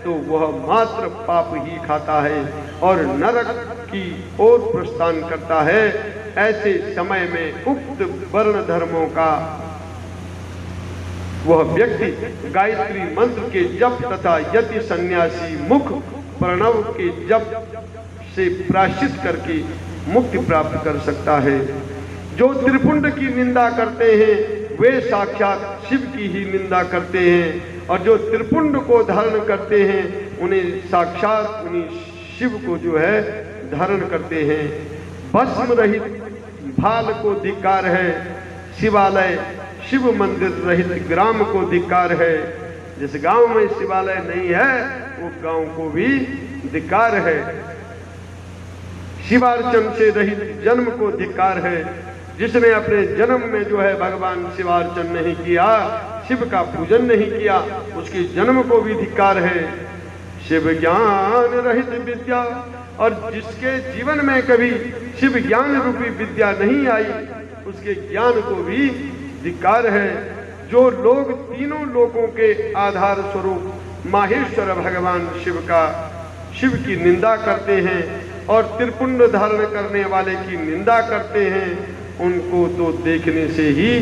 तो वह मात्र पाप ही खाता है और नरक की ओर प्रस्थान करता है। ऐसे समय में उक्त वर्ण धर्मों का वह व्यक्ति गायत्री मंत्र के जप तथा यति सन्यासी मुख प्रणव के जप से प्रायश्चित करके मुक्ति प्राप्त कर सकता है। जो त्रिपुंड की निंदा करते हैं वे साक्षात शिव की ही निंदा करते हैं और जो त्रिपुंड को धारण करते हैं उन्हें साक्षात उन्हीं शिव को जो है धारण करते हैं। भस्म रहित भाल को धिक्कार है, शिवालय शिव मंदिर रहित ग्राम को धिक्कार है। जिस गांव में शिवालय नहीं है वो गांव को भी धिक्कार है। शिवार्चन से रहित जन्म को धिक्कार है। जिसने अपने जन्म में जो है भगवान शिवार्चन नहीं किया, शिव का पूजन नहीं किया, उसके जन्म को भी धिक्कार है। शिव ज्ञान रहित विद्या, और जिसके जीवन में कभी शिव ज्ञान रूपी विद्या नहीं आई उसके ज्ञान को भी धिक्कार है। जो लोग तीनों लोकों के आधार स्वरूप माहेश्वर भगवान शिव की निंदा करते हैं और त्रिपुंड धारण करने वाले की निंदा करते हैं उनको तो देखने से ही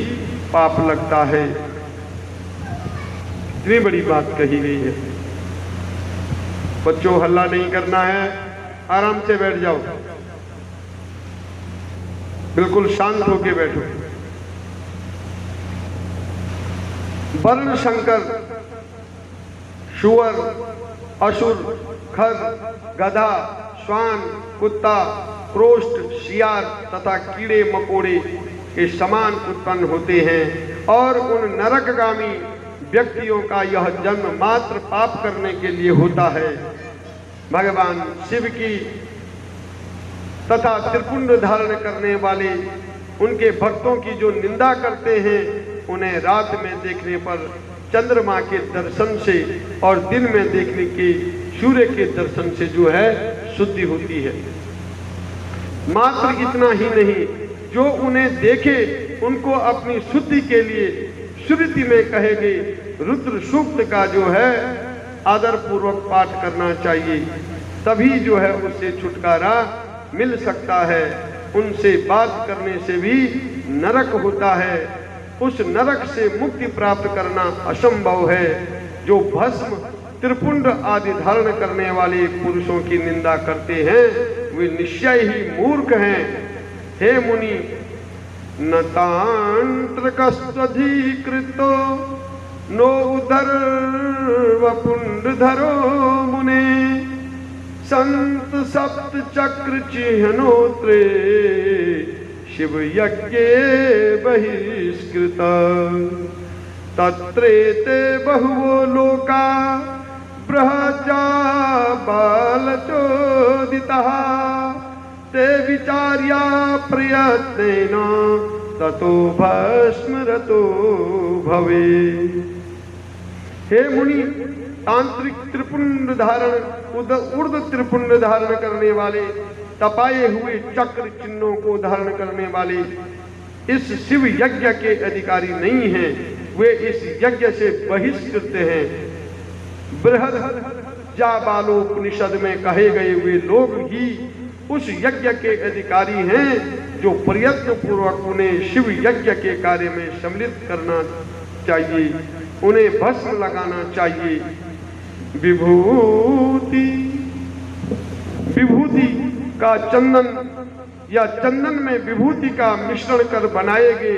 पाप लगता है। इतनी बड़ी बात कही गई है। बच्चों हल्ला नहीं करना है, आराम से बैठ जाओ, बिल्कुल शांत होके बैठो। वर्ण संकर, शुअर, असुर, खर, गधा, श्वान, कुत्ता, क्रोष्ट, शियार तथा कीड़े मकोड़े के समान उत्पन्न होते हैं और उन नरकगामी व्यक्तियों का यह जन्म मात्र पाप करने के लिए होता है। भगवान शिव की तथा त्रिपुंड धारण करने वाले उनके भक्तों की जो निंदा करते हैं उन्हें रात में देखने पर चंद्रमा के दर्शन से और दिन में देखने के सूर्य के दर्शन से जो है शुद्धि होती है। मात्र इतना ही नहीं, जो उन्हें देखे उनको अपनी शुद्धि के लिए श्रुति में कहे गए रुद्र सूक्त का जो है आदर पूर्वक पाठ करना चाहिए, तभी जो है उससे छुटकारा मिल सकता है। उनसे बात करने से भी नरक होता है, उस नरक से मुक्ति प्राप्त करना असंभव है। जो भस्म, त्रिपुंड आदि धारण करने वाले पुरुषों की निंदा करते हैं वे निश्चय ही मूर्ख हैं। हे मुनि, न तांत्रिकस्त्वधिकृतो नो उदर्वपुंडधरो मुने संत सप्त चक्र चिह्नोत्रे शिव यज्ञे बहिष्कृत तत्रेते बहुवो लोका बृहजा बालचोदितः ते विचार्या प्रयत्नेन ततो भस्मरतो भवे। हे मुनि, तांत्रिक त्रिपुंड धारण ऊर्ध्व त्रिपुंड धारण करने वाले, तपाए हुए चक्र चिन्हों को धारण करने वाले इस शिव यज्ञ के अधिकारी नहीं हैं, वे इस यज्ञ से बहिष्कृत हैं। बृहद जाबालोपनिषद में कहे गए वे लोग ही उस यज्ञ के अधिकारी हैं जो प्रयत्न पूर्वक उन्हें शिव यज्ञ के कार्य में सम्मिलित करना चाहिए, उन्हें भस्म लगाना चाहिए। विभूति का चंदन या चंदन में विभूति का मिश्रण कर बनाए गए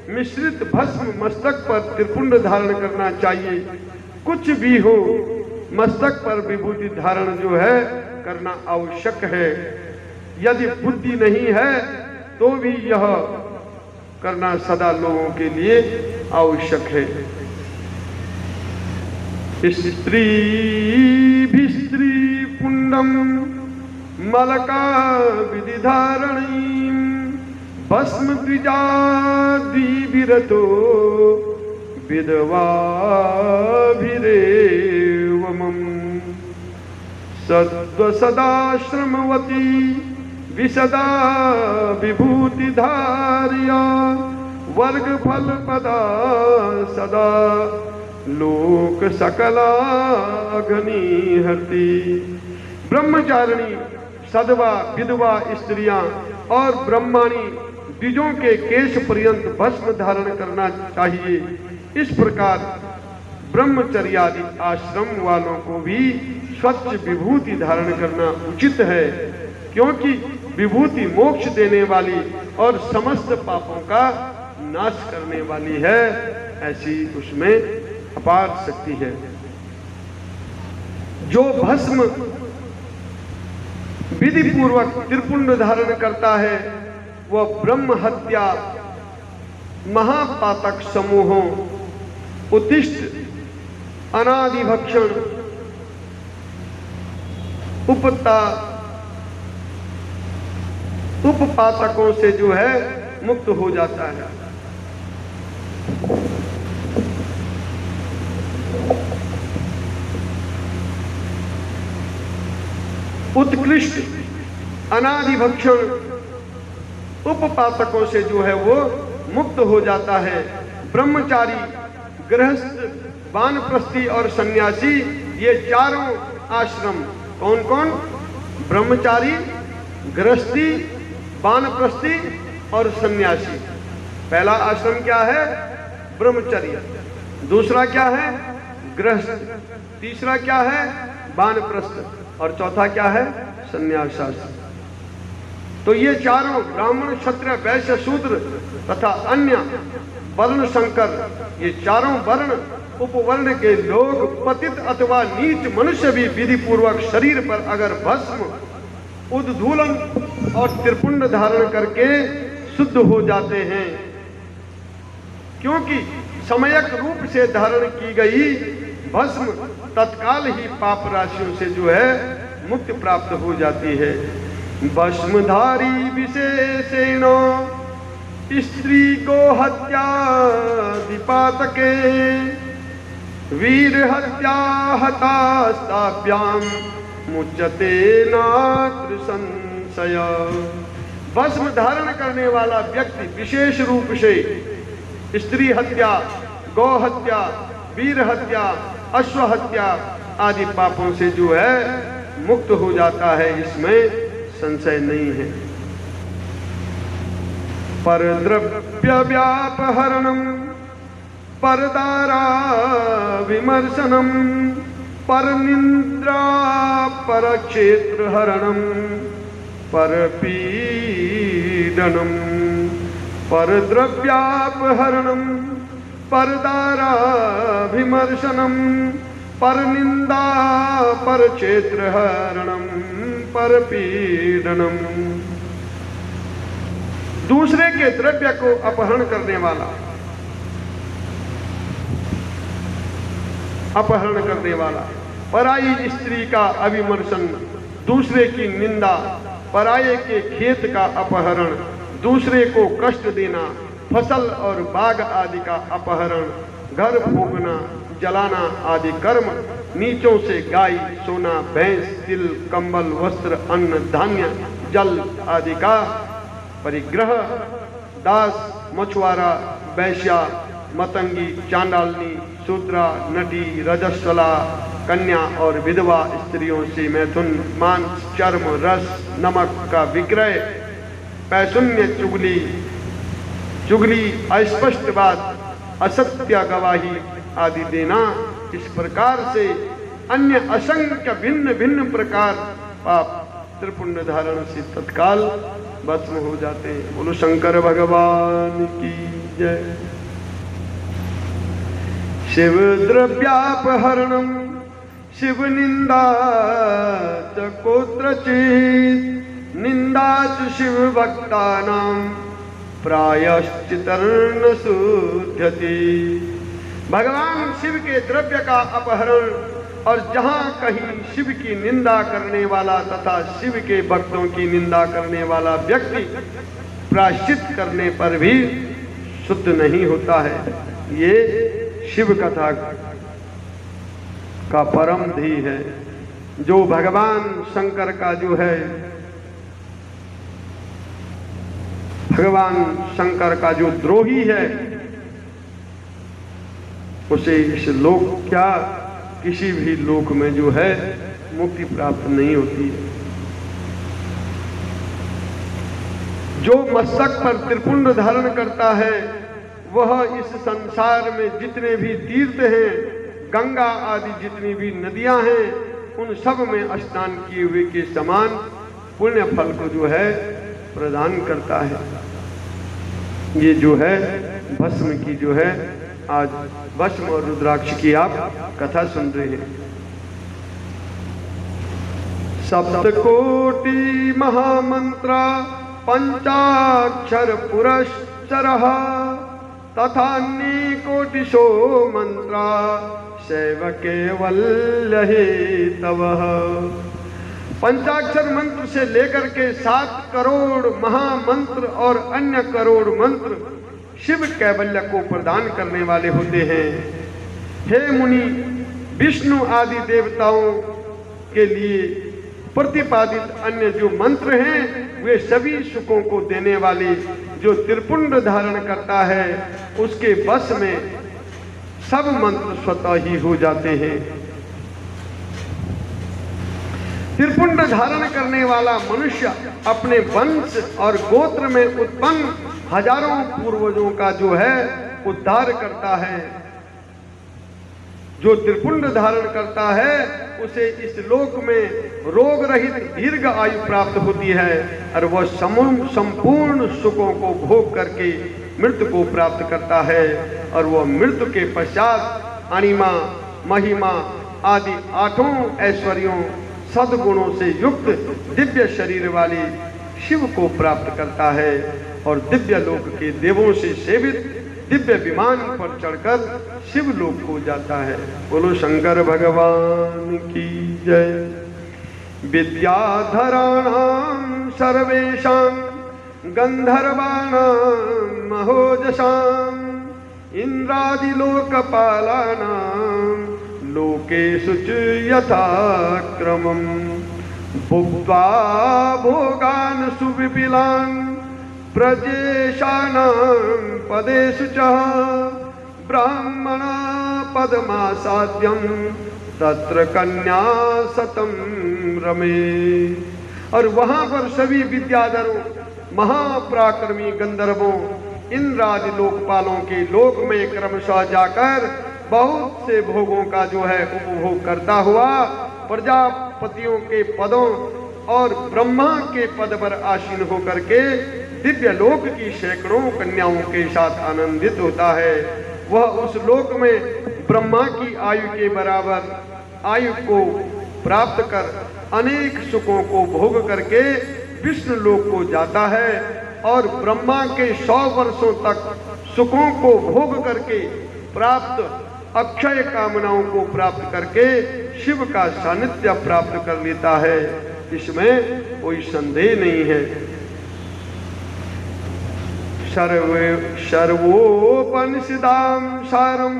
मिश्रित भस्म मस्तक पर त्रिपुंड धारण करना चाहिए। कुछ भी हो, मस्तक पर विभूति धारण जो है करना आवश्यक है। यदि बुद्धि नहीं है तो भी यह करना सदा लोगों के लिए आवश्यक है। स्त्री भी स्त्री पुंडम मलका विधि धारणी भस्म द्विजाद्विरतो विधवा भिरेवमम् सद्व सदाश्रमवती विसदा विभूति धार्या वर्ग फल पदा सदा लोक सकला अग्निहति। ब्रह्मचारिणी सदवा विधवा स्त्रियां और ब्रह्माणी द्विजों के केश पर्यंत भस्म धारण करना चाहिए। इस प्रकार ब्रह्मचर्यादि आश्रम वालों को भी स्वच्छ विभूति धारण करना उचित है, क्योंकि विभूति मोक्ष देने वाली और समस्त पापों का नाश करने वाली है। ऐसी उसमें अपार शक्ति है। जो भस्म विधि पूर्वक त्रिपुंड धारण करता है वह ब्रह्म हत्या, महापातक समूहों, उत्तिष्ठ, अनादि भक्षण, उपपातकों से जो है मुक्त हो जाता है। उत्कृष्ट अनादि भक्षण उपपातकों से जो है वो मुक्त हो जाता है। ब्रह्मचारी, गृहस्थ, वानप्रस्थी और सन्यासी, ये चारों आश्रम कौन कौन? ब्रह्मचारी, गृहस्थी, वानप्रस्थी और सन्यासी। पहला आश्रम क्या है? ब्रह्मचर्य। दूसरा क्या है? गृहस्थ। तीसरा क्या है? वानप्रस्थ। और चौथा क्या है? सन्यास आश्रम। तो ये चारों ब्राह्मण, क्षत्रिय, वैश्य, शूद्र तथा अन्य वर्ण संकर, ये चारों वर्ण उपवर्ण के लोग, पतित अथवा नीच मनुष्य भी विधि पूर्वक शरीर पर अगर भस्म, उद्धूलन और त्रिपुंड धारण करके शुद्ध हो जाते हैं, क्योंकि समयक रूप से धारण की गई भस्म तत्काल ही पाप राशियों से जो है मुक्ति प्राप्त हो जाती है। भस्मधारी विशेषेण स्त्री गो हत्या दिपातके वीर हत्या हतास्ताभ्याम मुच्यते नात्र संशय। भस्म धारण करने वाला व्यक्ति विशेष रूप से स्त्री हत्या, गौ हत्या, वीर हत्या, अश्व हत्या आदि पापों से जो है मुक्त हो जाता है, इसमें संशय नहीं है। पर द्रव्य व्यापहरणम, परदारा विमर्शनम, पर निंद्रा पर क्षेत्र हरणम, पर पीडनम, पर द्रव्यापहरणम, परदारा विमर्शनम, पर निंदा पर क्षेत्र हरणम, पर पीडनम। दूसरे के द्रव्य को अपहरण करने वाला, अपहरण करने वाला, पराई स्त्री का अविमर्शन, दूसरे की निंदा, पराये के खेत का अपहरण, दूसरे को कष्ट देना, फसल और बाग आदि का अपहरण, घर फूंकना, जलाना आदि कर्म, नीचों से गाय, सोना, भैंस, तिल, कंबल, वस्त्र, अन्न, धान्य, जल आदि का परिग्रह, दास, मछुआरा, वैश्या, मतंगी, चांडालनी, शूद्रा, नटी, रजस्वला, कन्या और विधवा स्त्रियों से मैथुन, मांस, चर्म, रस, नमक का विक्रय, पैशून्य चुगली, चुगली अस्पष्ट बात, असत्य गवाही आदि देना, इस प्रकार से अन्य असंख्य भिन्न भिन्न प्रकार पाप त्रिपुंड धारण से तत्काल भस्म हो जाते हैं। बोलो शंकर भगवान की जय। शिव द्रव्यापहरणम शिव निंदा च कोत्रचित् निंदा च शिव भक्तानां प्रायश्चितर्न शुध्यति। भगवान शिव के द्रव्य का अपहरण और जहां कहीं शिव की निंदा करने वाला तथा शिव के भक्तों की निंदा करने वाला व्यक्ति प्रायश्चित करने पर भी शुद्ध नहीं होता है। ये शिव कथा का परम ध्येय है। जो भगवान शंकर का जो है, भगवान शंकर का जो द्रोही है, उसे इस लोक क्या किसी भी लोक में जो है मुक्ति प्राप्त नहीं होती है। जो मस्तक पर त्रिपुंड धारण करता है वह इस संसार में जितने भी तीर्थ हैं, गंगा आदि जितनी भी नदियां हैं, उन सब में स्नान किए हुए के समान पुण्य फल को जो है प्रदान करता है। ये जो है भस्म की जो है आज भस्म और रुद्राक्ष की आप कथा सुन रहे हैं। सप्तकोटि महामंत्र पंचाक्षर पुरश्चरः तथान्य कोटिशो मंत्र शैव केवल्य हेतवः। पंचाक्षर मंत्र से लेकर के 7 करोड़ महामंत्र और अन्य करोड़ मंत्र शिव कैवल्य को प्रदान करने वाले होते हैं। हे मुनि, विष्णु आदि देवताओं के लिए प्रतिपादित अन्य जो मंत्र हैं वे सभी सुखों को देने वाले, जो त्रिपुंड धारण करता है उसके बस में सब मंत्र स्वतः ही हो जाते हैं। त्रिपुंड धारण करने वाला मनुष्य अपने वंश और गोत्र में उत्पन्न हजारों पूर्वजों का जो है उद्धार करता है। जो त्रिपुंड धारण करता है उसे इस लोक में रोग रहित दीर्घ आयु प्राप्त होती है और वह संपूर्ण सुखों को भोग करके मृत्यु को प्राप्त करता है। और वह मृत्यु के पश्चात अणिमा, महिमा आदि 8 ऐश्वर्यों सद्गुणों से युक्त दिव्य शरीर वाली शिव को प्राप्त करता है और दिव्य लोक के देवों से सेवित दिव्य विमान पर चढ़कर शिव लोक को जाता है। बोलो शंकर भगवान की जय। विद्याधराणां सर्वेषां गंधर्वाणां महोजसां इंद्रादिलोकपालानां लोकेषु च यथाक्रमं भुक्त्वा भोगान् सुविपुलान् प्रजेशानां पदेषु च ब्राह्मणा पदमासाद्यं तत्र कन्या सतं रमे। और वहां पर सभी विद्याधरों, महापराक्रमी गंधर्वों, इंद्रादि लोकपालों के लोक में क्रमशः जाकर बहुत से भोगों का जो है उपभोग करता हुआ प्रजापतियों के पदों और ब्रह्मा के पद पर आसीन होकर के दिव्य लोक की सैकड़ों कन्याओं के साथ आनंदित होता है। वह उस लोक में ब्रह्मा की आयु के बराबर आयु को प्राप्त कर अनेक सुखों को भोग करके विष्णु लोक को जाता है और ब्रह्मा के 100 वर्षों तक सुखों को भोग करके प्राप्त अक्षय कामनाओं को प्राप्त करके शिव का सानिध्य प्राप्त कर लेता है। इसमें कोई संदेह नहीं है। सर्वोपनिषदां सारं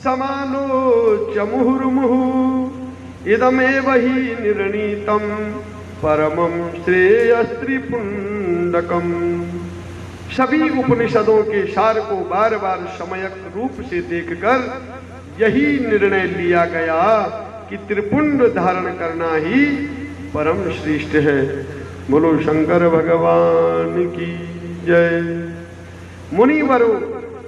समालोच्य मुहुर्मुहुः इदमेव हि निर्णीतं परमं श्रेयस्त्रिपुंडकम्। सभी उपनिषदों के सार को बार बार सम्यक रूप से देखकर यही निर्णय लिया गया कि त्रिपुंड धारण करना ही परम श्रेष्ठ है। बोलो शंकर भगवान की जय। मुनिवरों,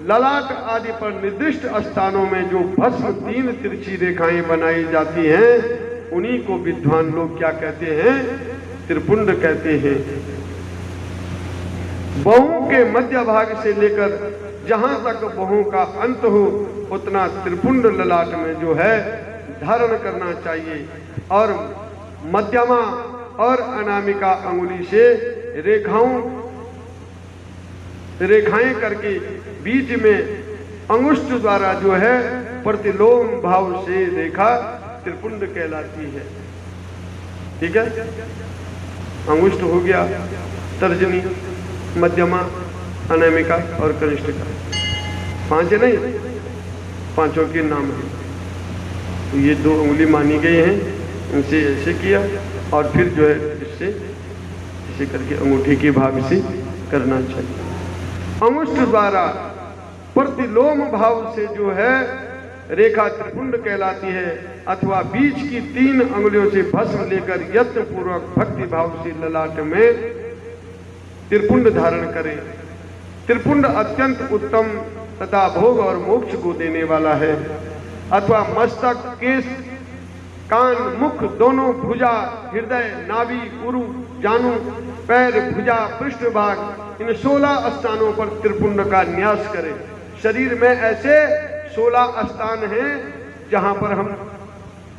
ललाट आदि पर निर्दिष्ट स्थानों में जो भस्म 3 तिरछी रेखाएं बनाई जाती हैं, उन्हीं को विद्वान लोग क्या कहते हैं? त्रिपुंड कहते हैं। बाहों के मध्य भाग से लेकर जहां तक बाहों का अंत हो, उतना त्रिपुंड ललाट में जो है धारण करना चाहिए, और मध्यमा और अनामिका अंगुली से रेखाएं करके बीच में अंगुष्ठ द्वारा जो है प्रतिलोम भाव से रेखा त्रिपुंड कहलाती है। ठीक है, अंगुष्ठ हो गया, तर्जनी, मध्यमा, अनामिका और कनिष्ठिका, 5 नहीं, 5 के नाम है। तो ये 2 उंगली मानी गई हैं, इनसे ऐसे किया और फिर जो है इससे ऐसे करके अंगूठी के भाग से करना चाहिए। अंगुष्ठ द्वारा प्रतिलोम भाव से जो है रेखा त्रिपुंड कहलाती है, अथवा बीच की 3 अंगुलियों से भस्म लेकर यत्न पूर्वक भक्ति भाव से ललाट में त्रिपुंड धारण करें। त्रिपुंड अत्यंत उत्तम तथा भोग और मोक्ष को देने वाला है। अथवा मस्तक, केश, कान, मुख दोनों, भुजा, हृदय, नाभि, उरु, जानु, पैर, भुजा, पृष्ठभाग, इन 16 स्थानों पर त्रिपुंड का न्यास करें। शरीर में ऐसे 16 स्थान हैं जहां पर हम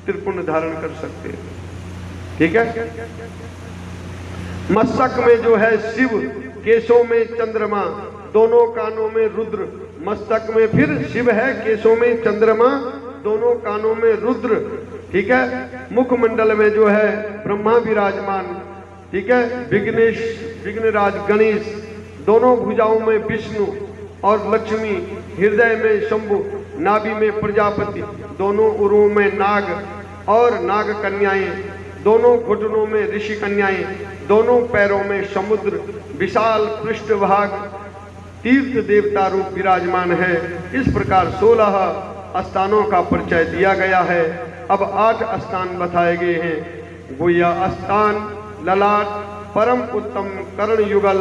त्रिपुंड धारण कर सकते हैं। ठीक है, मस्तक में जो है शिव, केशों में चंद्रमा, दोनों कानों में रुद्र। मस्तक में फिर शिव है, केशों में चंद्रमा, दोनों कानों में रुद्र। ठीक है, मुखमंडल में जो है ब्रह्मा विराजमान। ठीक है, विघ्नराज गणेश, दोनों भुजाओं में विष्णु और लक्ष्मी, हृदय में शंभु, नाभि में प्रजापति, दोनों उरुओं में नाग और नाग कन्याएं, दोनों घुटनों में ऋषि कन्याएं, दोनों पैरों में समुद्र, विशाल पृष्ठभाग तीर्थ देवता रूप विराजमान है। इस प्रकार 16 स्थानों का परिचय दिया गया है। अब 8 स्थान बताए गए हैं। गुह्य स्थान, ललाट, परम उत्तम कर्ण युगल,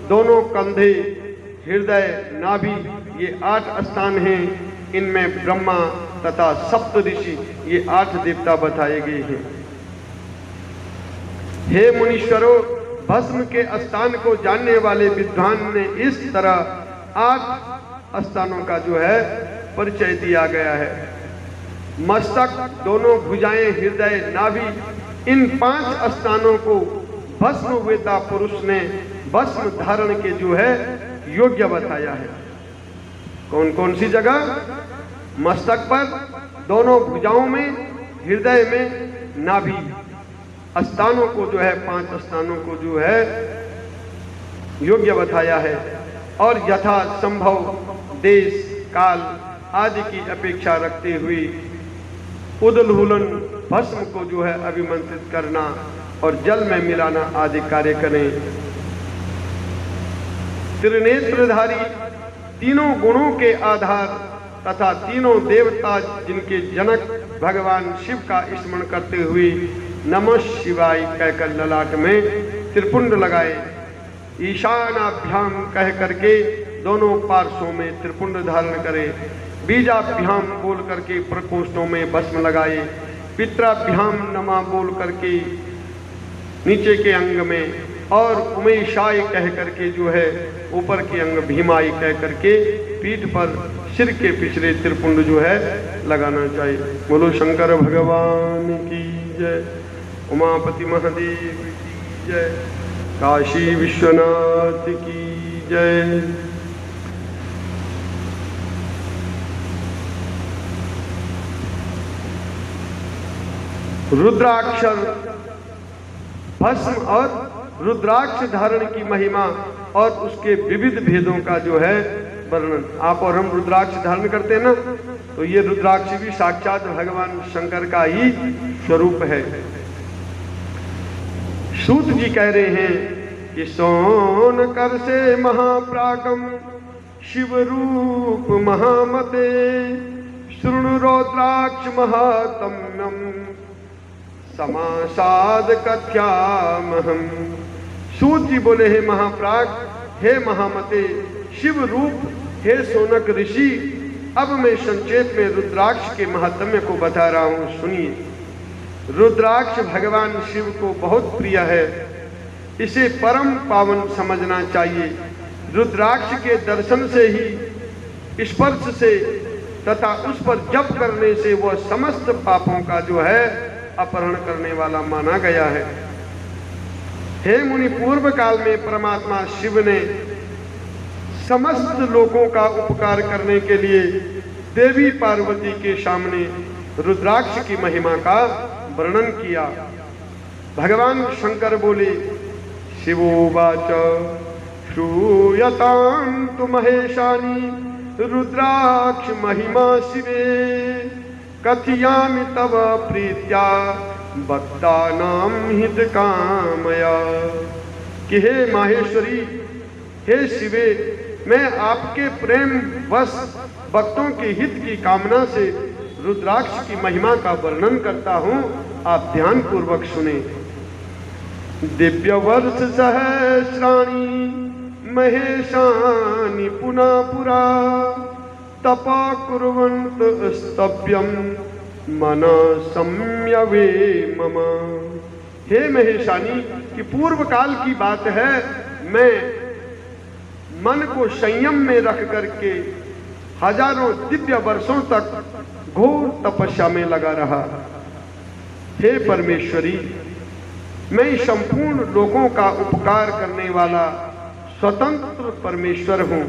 दोनों कंधे, हृदय, नाभि, ये 8 स्थान हैं। इनमें ब्रह्मा तथा सप्त ऋषि, ये 8 देवता बताए गए हैं। हे मुनीश्वरों, भस्म के स्थान को जानने वाले विद्वान ने इस तरह 8 स्थानों का जो है परिचय दिया गया है। मस्तक, दोनों भुजाएं, हृदय, नाभि, इन 5 स्थानों को भस्म वेता पुरुष ने भस्म धारण के जो है योग्य बताया है। कौन कौन सी जगह? मस्तक पर, दोनों भुजाओं में, हृदय में, नाभि, स्थानों को जो है 5 स्थानों को जो है योग्य बताया है। और यथा संभव देश, काल आदि की अपेक्षा रखते हुए उदलहुलन भस्म को जो है अभिमंत्रित करना और जल में मिलाना आदि कार्य करें। त्रिनेत्रधारी, तीनों गुणों के आधार तथा तीनों देवता जिनके जनक भगवान शिव का स्मरण करते हुए नमः शिवाय कहकर ललाट में त्रिपुंड लगाए। ईशानाभ्याम कह करके दोनों पार्श्वों में त्रिपुंड धारण करे। बीजाभ्याम बोल करके प्रकोष्ठों में भस्म लगाए। पित्राभ्याम नमः बोल करके नीचे के अंग में, और उमेशाय कह करके जो है ऊपर के अंग भीमाई कह करके पीठ पर सिर के पिछले त्रिपुंड जो है लगाना चाहिए। बोलो शंकर भगवान की जय, उमापति महादेव की जय, काशी विश्वनाथ की जय। रुद्राक्षर भस्म और रुद्राक्ष धारण की महिमा और उसके विविध भेदों का जो है वर्णन। आप और हम रुद्राक्ष धारण करते हैं ना, तो ये रुद्राक्ष भी साक्षात भगवान शंकर का ही स्वरूप है। सूत जी कह रहे हैं कि सोन कर से महाप्रागम शिव रूप महामते शृणु रुद्राक्ष महात्म्यम समासाद कथ्यामहम सूत जी बोले, हे महाप्राग, हे महामते, शिव रूप, हे सोनक ऋषि, अब मैं संक्षेप में रुद्राक्ष के महात्म्य को बता रहा हूं, सुनिए। रुद्राक्ष भगवान शिव को बहुत प्रिय है, इसे परम पावन समझना चाहिए। रुद्राक्ष के दर्शन से ही, स्पर्श से तथा उस पर जप करने से वह समस्त पापों का जो है अपहरण करने वाला माना गया है। हे मुनि, पूर्व काल में परमात्मा शिव ने समस्त लोगों का उपकार करने के लिए देवी पार्वती के सामने रुद्राक्ष की महिमा का वर्णन किया। भगवान शंकर बोले, शिवोवाच श्रूयतां महेशानि रुद्राक्ष महिमा शिवे, कथयामि तव प्रीत्या भक्तानां हितकामया। कि हे माहेश्वरी, हे शिवे, मैं आपके प्रेम वश भक्तों के हित की कामना से रुद्राक्ष की महिमा का वर्णन करता हूं, आप ध्यान पूर्वक सुने। दिव्य वर्ष सहस्राणि महेशानि पुनः पुरा, तपा कुर्वन्त स्तव्यम मन संयवे मम। हे महेशानी, कि पूर्व काल की बात है, मैं मन को संयम में रख करके हजारों दिव्य वर्षों तक घोर तपस्या में लगा रहा। हे परमेश्वरी, मैं संपूर्ण लोगों का उपकार करने वाला स्वतंत्र परमेश्वर हूं।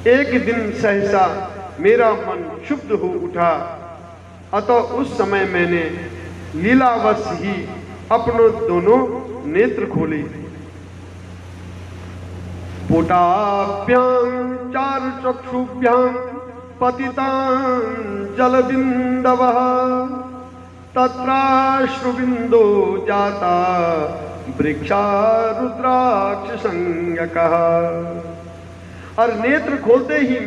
एक दिन सहसा मेरा मन क्षुब्ध हो उठा, अतः उस समय मैंने लीलावश ही अपने दोनों नेत्र खोले। पुटाभ्यां चारुचक्षुभ्यां पतितां जलबिन्दवः, तत्राश्रुबिन्दो जाता वृक्षा रुद्राक्ष संज्ञकः। और नेत्र खोलते ही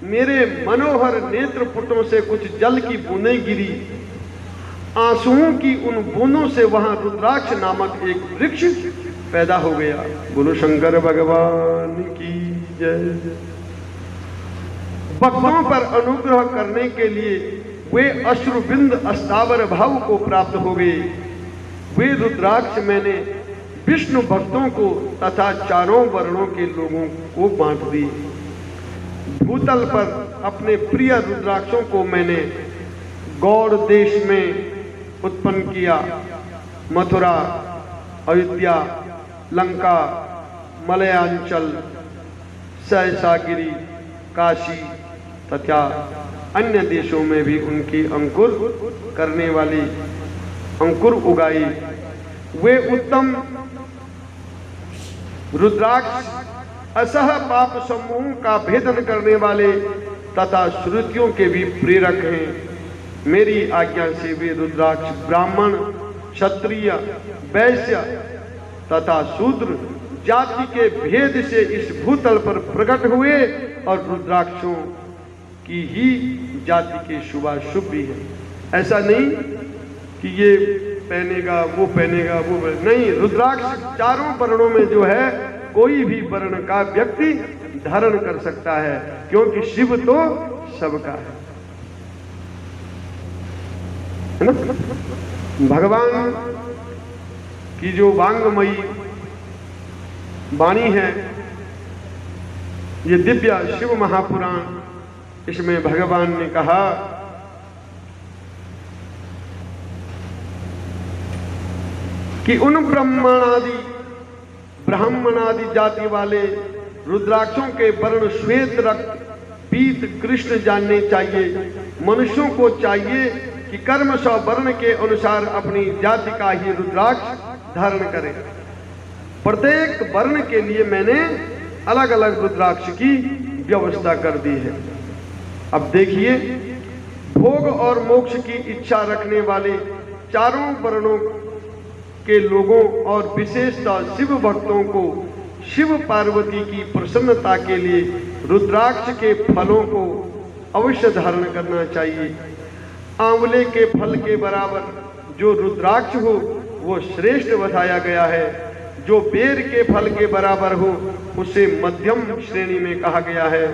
मेरे मनोहर नेत्र पुटों से कुछ जल की बूंदें गिरी। आंसुओं की उन बूंदों से वहां रुद्राक्ष नामक एक वृक्ष पैदा हो गया। बोलो शंकर भगवान की जय। भक्तों पर अनुग्रह करने के लिए वे अश्रुबिंद अस्तावर भाव को प्राप्त हो गए। वे रुद्राक्ष मैंने विष्णु भक्तों को तथा चारों वर्णों के लोगों को बांट दिए। भूतल पर अपने प्रिय रुद्राक्षों को मैंने गौड़ देश में उत्पन्न किया। मथुरा, अयोध्या, लंका, मलयांचल, सहसागिरी, काशी तथा अन्य देशों में भी उनकी अंकुर करने वाली अंकुर उगाई। वे उत्तम रुद्राक्ष असह पाप समूह का भेदन करने वाले तथा श्रुतियों के भी प्रेरक हैं। मेरी आज्ञा से वे रुद्राक्ष ब्राह्मण, क्षत्रिय, वैश्य तथा शूद्र जाति के भेद से इस भूतल पर प्रकट हुए और रुद्राक्षों की ही जाति के शुभाशुभ भी है। ऐसा नहीं कि ये पहनेगा वो पहनेगा वो नहीं, रुद्राक्ष चारों वर्णों में जो है कोई भी वर्ण का व्यक्ति धारण कर सकता है, क्योंकि शिव तो सबका है ना। भगवान की जो वांगमयी वाणी है, ये दिव्य शिव महापुराण, इसमें भगवान ने कहा कि उन ब्राह्मणादि जाति वाले रुद्राक्षों के वर्ण श्वेत, रक्त, पीत, कृष्ण जानने चाहिए। मनुष्यों को चाहिए कि कर्म स्वर्ण के अनुसार अपनी जाति का ही रुद्राक्ष धारण करें। प्रत्येक वर्ण के लिए मैंने अलग अलग रुद्राक्ष की व्यवस्था कर दी है। अब देखिए, भोग और मोक्ष की इच्छा रखने वाले चारों वर्णों के लोगों और विशेषतः शिव भक्तों को शिव पार्वती की प्रसन्नता के लिए रुद्राक्ष के फलों को अवश्य धारण करना चाहिए। आंवले के फल के बराबर जो रुद्राक्ष हो वो श्रेष्ठ बताया गया है। जो बेर के फल के बराबर हो उसे मध्यम श्रेणी में कहा गया है।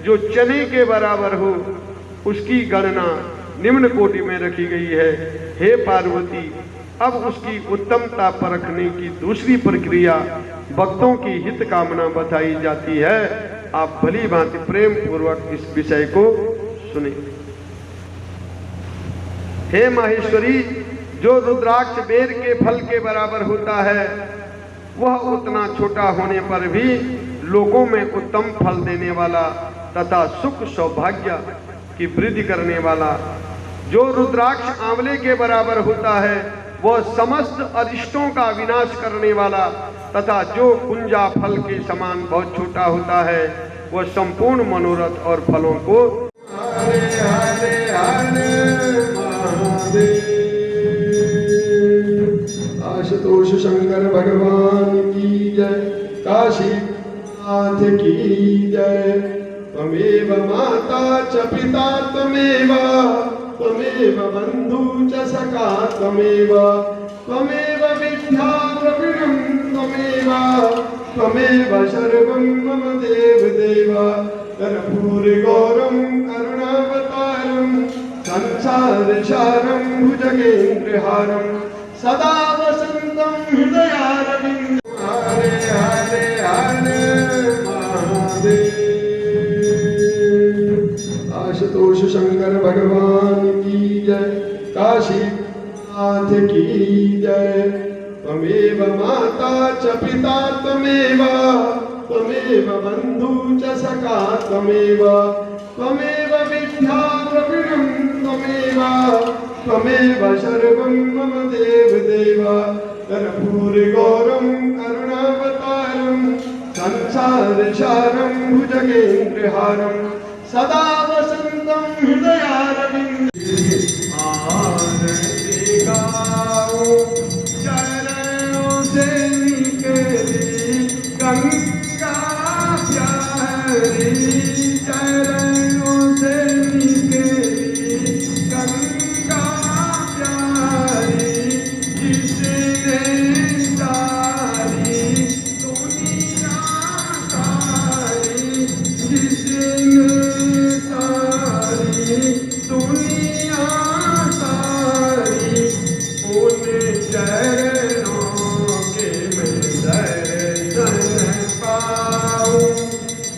जो चने के बराबर हो उसकी गणना निम्न कोटि में रखी गई है। हे पार्वती, अब उसकी उत्तमता परखने की दूसरी प्रक्रिया भक्तों की हित कामना बताई जाती है। आप भली भांति प्रेम पूर्वक इस विषय को सुने। हे माहेश्वरी, जो रुद्राक्ष बेर के फल के बराबर होता है वह उतना छोटा होने पर भी लोगों में उत्तम फल देने वाला तथा सुख सौभाग्य की वृद्धि करने वाला। जो रुद्राक्ष आंवले के बराबर होता है वह समस्त अरिष्टों का विनाश करने वाला तथा जो कुंजा फल के समान बहुत छोटा होता है वह संपूर्ण मनोरथ और फलों को हरे हरे हरे महादेव। आशुतोष शंकर भगवान की जय, काशी नाथ की जय। त्वमेव माता च पिता त्वमेव, त्वमेव बंधु च सखा त्वमेव, त्वमेव विद्या द्रविणं त्वमेव, त्वमेव सर्वं मम देव देव। कर्पूरगौरं करुणावतारं संसारसारं भुजगेन्द्रहारं सदा वसन्तं हृदयारविन्दे। हरे हरे हरे महादेव। आशुतोष शंकर भगवान की जय, काशी नाथ की जय। त्वमेव माता च पिता त्वमेव, त्वमेव बंधु च सखा त्वमेव, त्वमेव विद्या द्रविणं त्वमेव, त्वमेव सर्वं मम देव देव। कर्पूरगौरं करुणावतारं संसारसारं भुजगेन्द्रहारं सदा वसन्तं हृदयारविन्दे। आरती गाओ चरणों से निकली गंगा प्यारी, चरणों से निकली गंगा प्यारी। जिसने सारी दुनिया सारी, जिसने सारी दुनिया सारी, उन चरणों के मैं दर्शन पाऊं,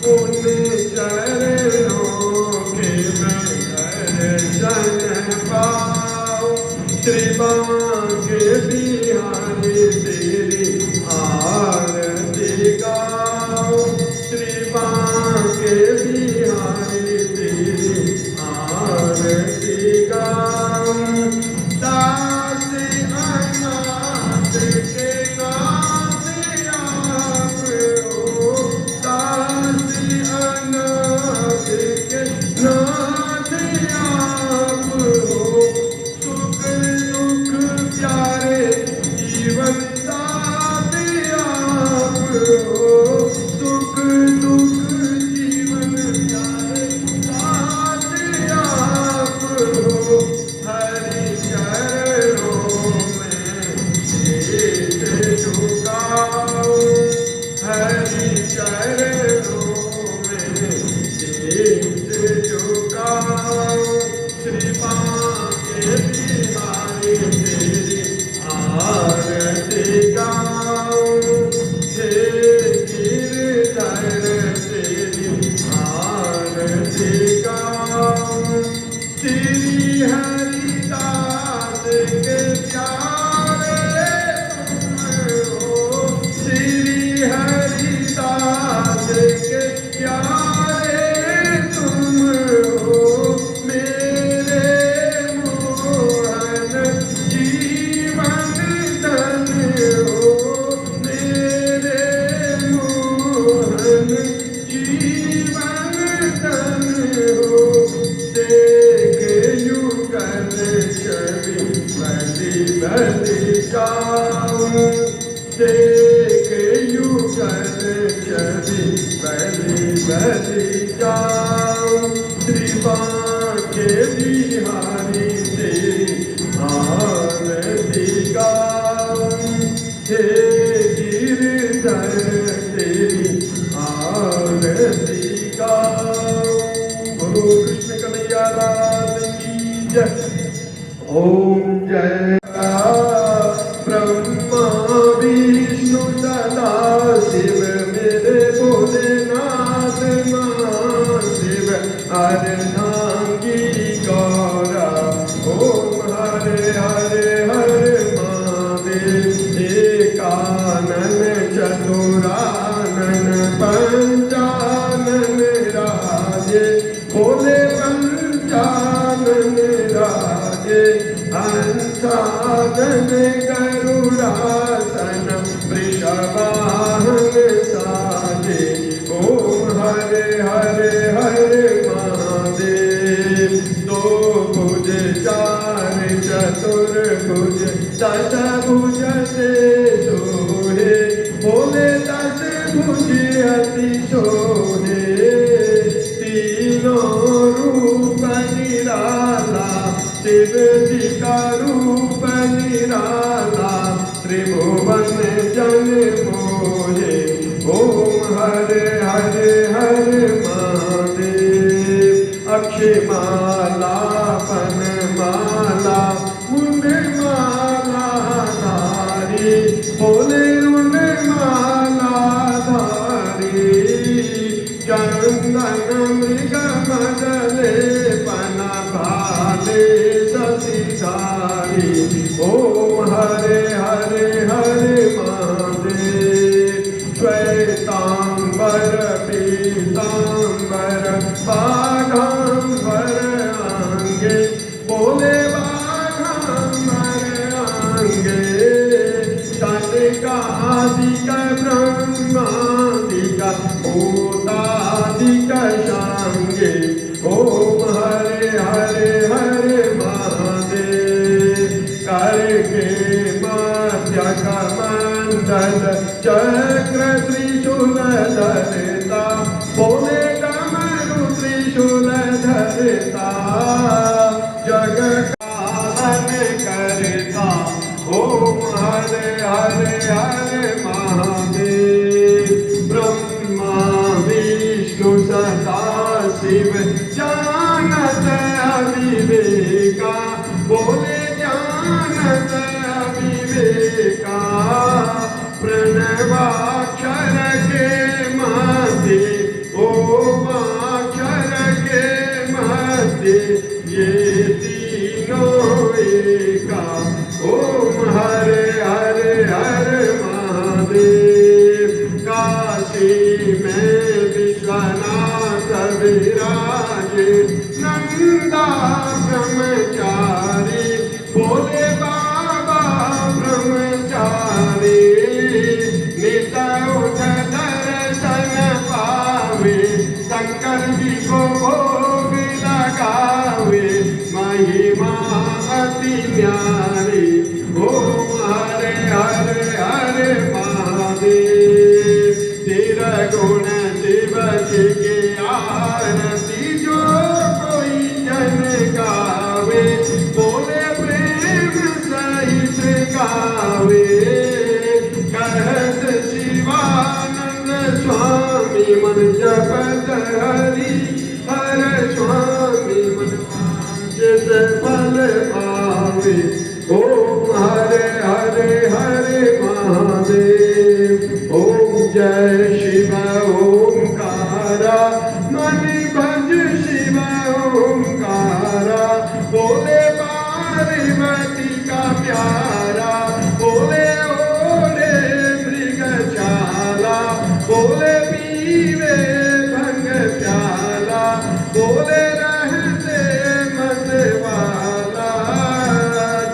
उन चरणों के मैं दर्शन पाऊं। श्री बांके बिहारी तेरी आरती गाऊं, श्री बांके बिहारी तेरी आरती गाऊं। दास अनाथ के नाथ आप हो, दास अनाथ के नाथ आप हो। सुख दुख प्यारे जीवन साथ आप हो, सुख दुख जीवन प्यारे साथ आप हो। हरि चरणों में शीश झुकाऊं, हरि चरणों में शीश झुकाऊं। श्री बांके बिहारी तेरी आरती गाऊं, हे गिरधर तेरी आरती गाऊं। श्री हरिदास के प्यारे तुम हो, श्री हरिदास के प्यारे तुम हो। मेरे मोहन जीवन धन हो, मेरे मोहन जीवन धन हो। देख युगल छवि बलि बलि गाऊं, देख युगल छवि बलि बलि गाऊं। श्री बांके बिहारी तेरी आरती गाऊं, हे गिर ब्रह्मा विष्णु सदा शिव मेरे भोलेनाथ महाशिव अर्धांगी गौरा ओम हरे हरे हरे महादेव एकानन चतुरानन पंचानन राजे भोले पंचानन राजे हंसानन गरुड़ासन वृषभाहन साजे ओम हरे हरे हरे महादेव दो भुज चार चतुर्भुज दश भुज से सोहे भोले दश भुज अति सोहे तीनों रूप निराला शिव जी का रूप निराला त्रिभुवन जन मोहे ओम हरे हरे हरे महादेव अक्षय माला पन माला मुंड माला धारी भोले मुंड माला धारी चंदन मृग मदले पना भाले सतीधारी ओम हरे हरे हरे महादेव श्वेतांबर पीतांबर बाघांबर आंगे भोले बाघांबर आंगे तनिकादिक ब्रह्मादिक भूतादिक शांगे ओम हरे हरे हरे महादेव करके मध्य कमंडल चक्र त्रिशूल धरता भोले कमरु त्रिशूल धरता जग पालन करता ओम हरे हरे हरे महादेव ब्रह्मा विष्णु सदा शिव जानत अविवेका बोले जानत अविवेका प्रणवाक्षर के मध्य ओमाक्षर के मध्य ये तीनों एका ओम हरे हरे हरे महादेव काशी में विश्वनाथ विराजे नंदा ब्रह्मचारी भोले बाबा ब्रह्मचारी नित उठ दर्शन पावे शंकर जी को भोग लगावे महिमा अति न्यारी ओम हरे हरे हरे महादेव तिर गुण शिव जी की आरती जो कोई जन गावे बोले प्रेम सहित गावे कहत शिवानंद स्वामी मन जपत हरि हर स्वामी मन जित फल पावे ओम हरे हरे हरे महादेव ओम जय शिव ओंकारा मन भज शिव ओंकारा बोले पार्वती का प्यारा बोले ओले मृगशाला बोले पीवे भंग प्याला बोले रहते मतवाला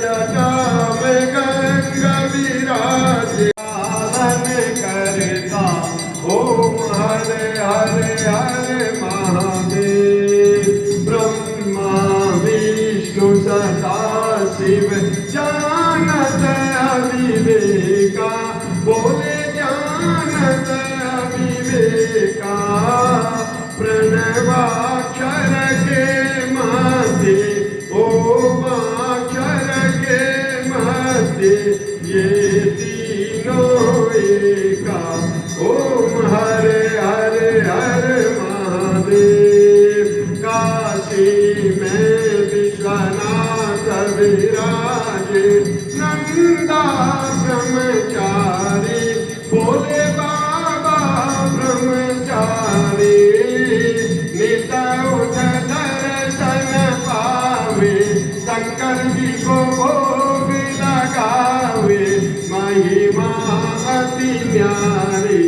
जटा में गंगा विराजे पालन करता ओम हरे हरे हरे महादेव ब्रह्मा विष्णु सदा शिव जानत अविवेका बोले जानत अविवेका प्रणवाक्षर के मध्य ओमाक्षर के मध्य ये तीनों एका ओम हरे हरे हरे महादेव काशी में विश्वनाथ विराजे नंदा ब्रह्मचारी बोले बाबा ब्रह्मचारी नित उठ दर्शन पावे शंकर जी को भोग लगावे महिमा अति न्यारी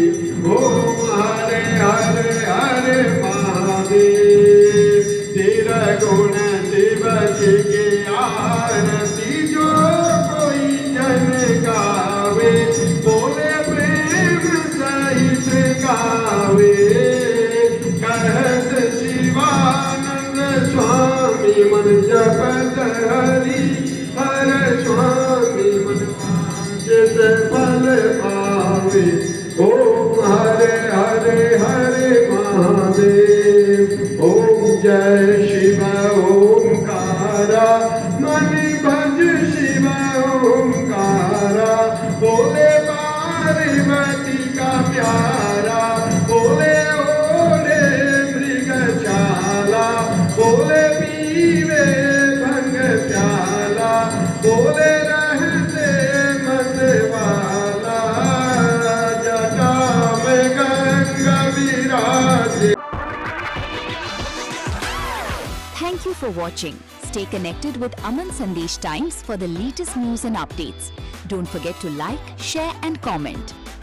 ओम हरे हरे हरे महादेव तेर गुण शिव जी की आरती जो कोई जन गावे बोले प्रेम सहित गावे कहत शिवानंद स्वामी मन जपत हरि हर स्वामी मन वांछित फल पावे ओम हरे हरे हरे महादेव ओम जय शिव ओमकारा मन भज शिव ओमकारा बोले पार्वती का प्यारा बोले ओढ़े मृगशाला बोले पीवे भंग प्याला बोले रहते मतवाला जटा में गंगा विराजे। Thank you for watching. Stay connected with Aman Sandesh Times for the latest news and updates. Don't forget to like, share and comment.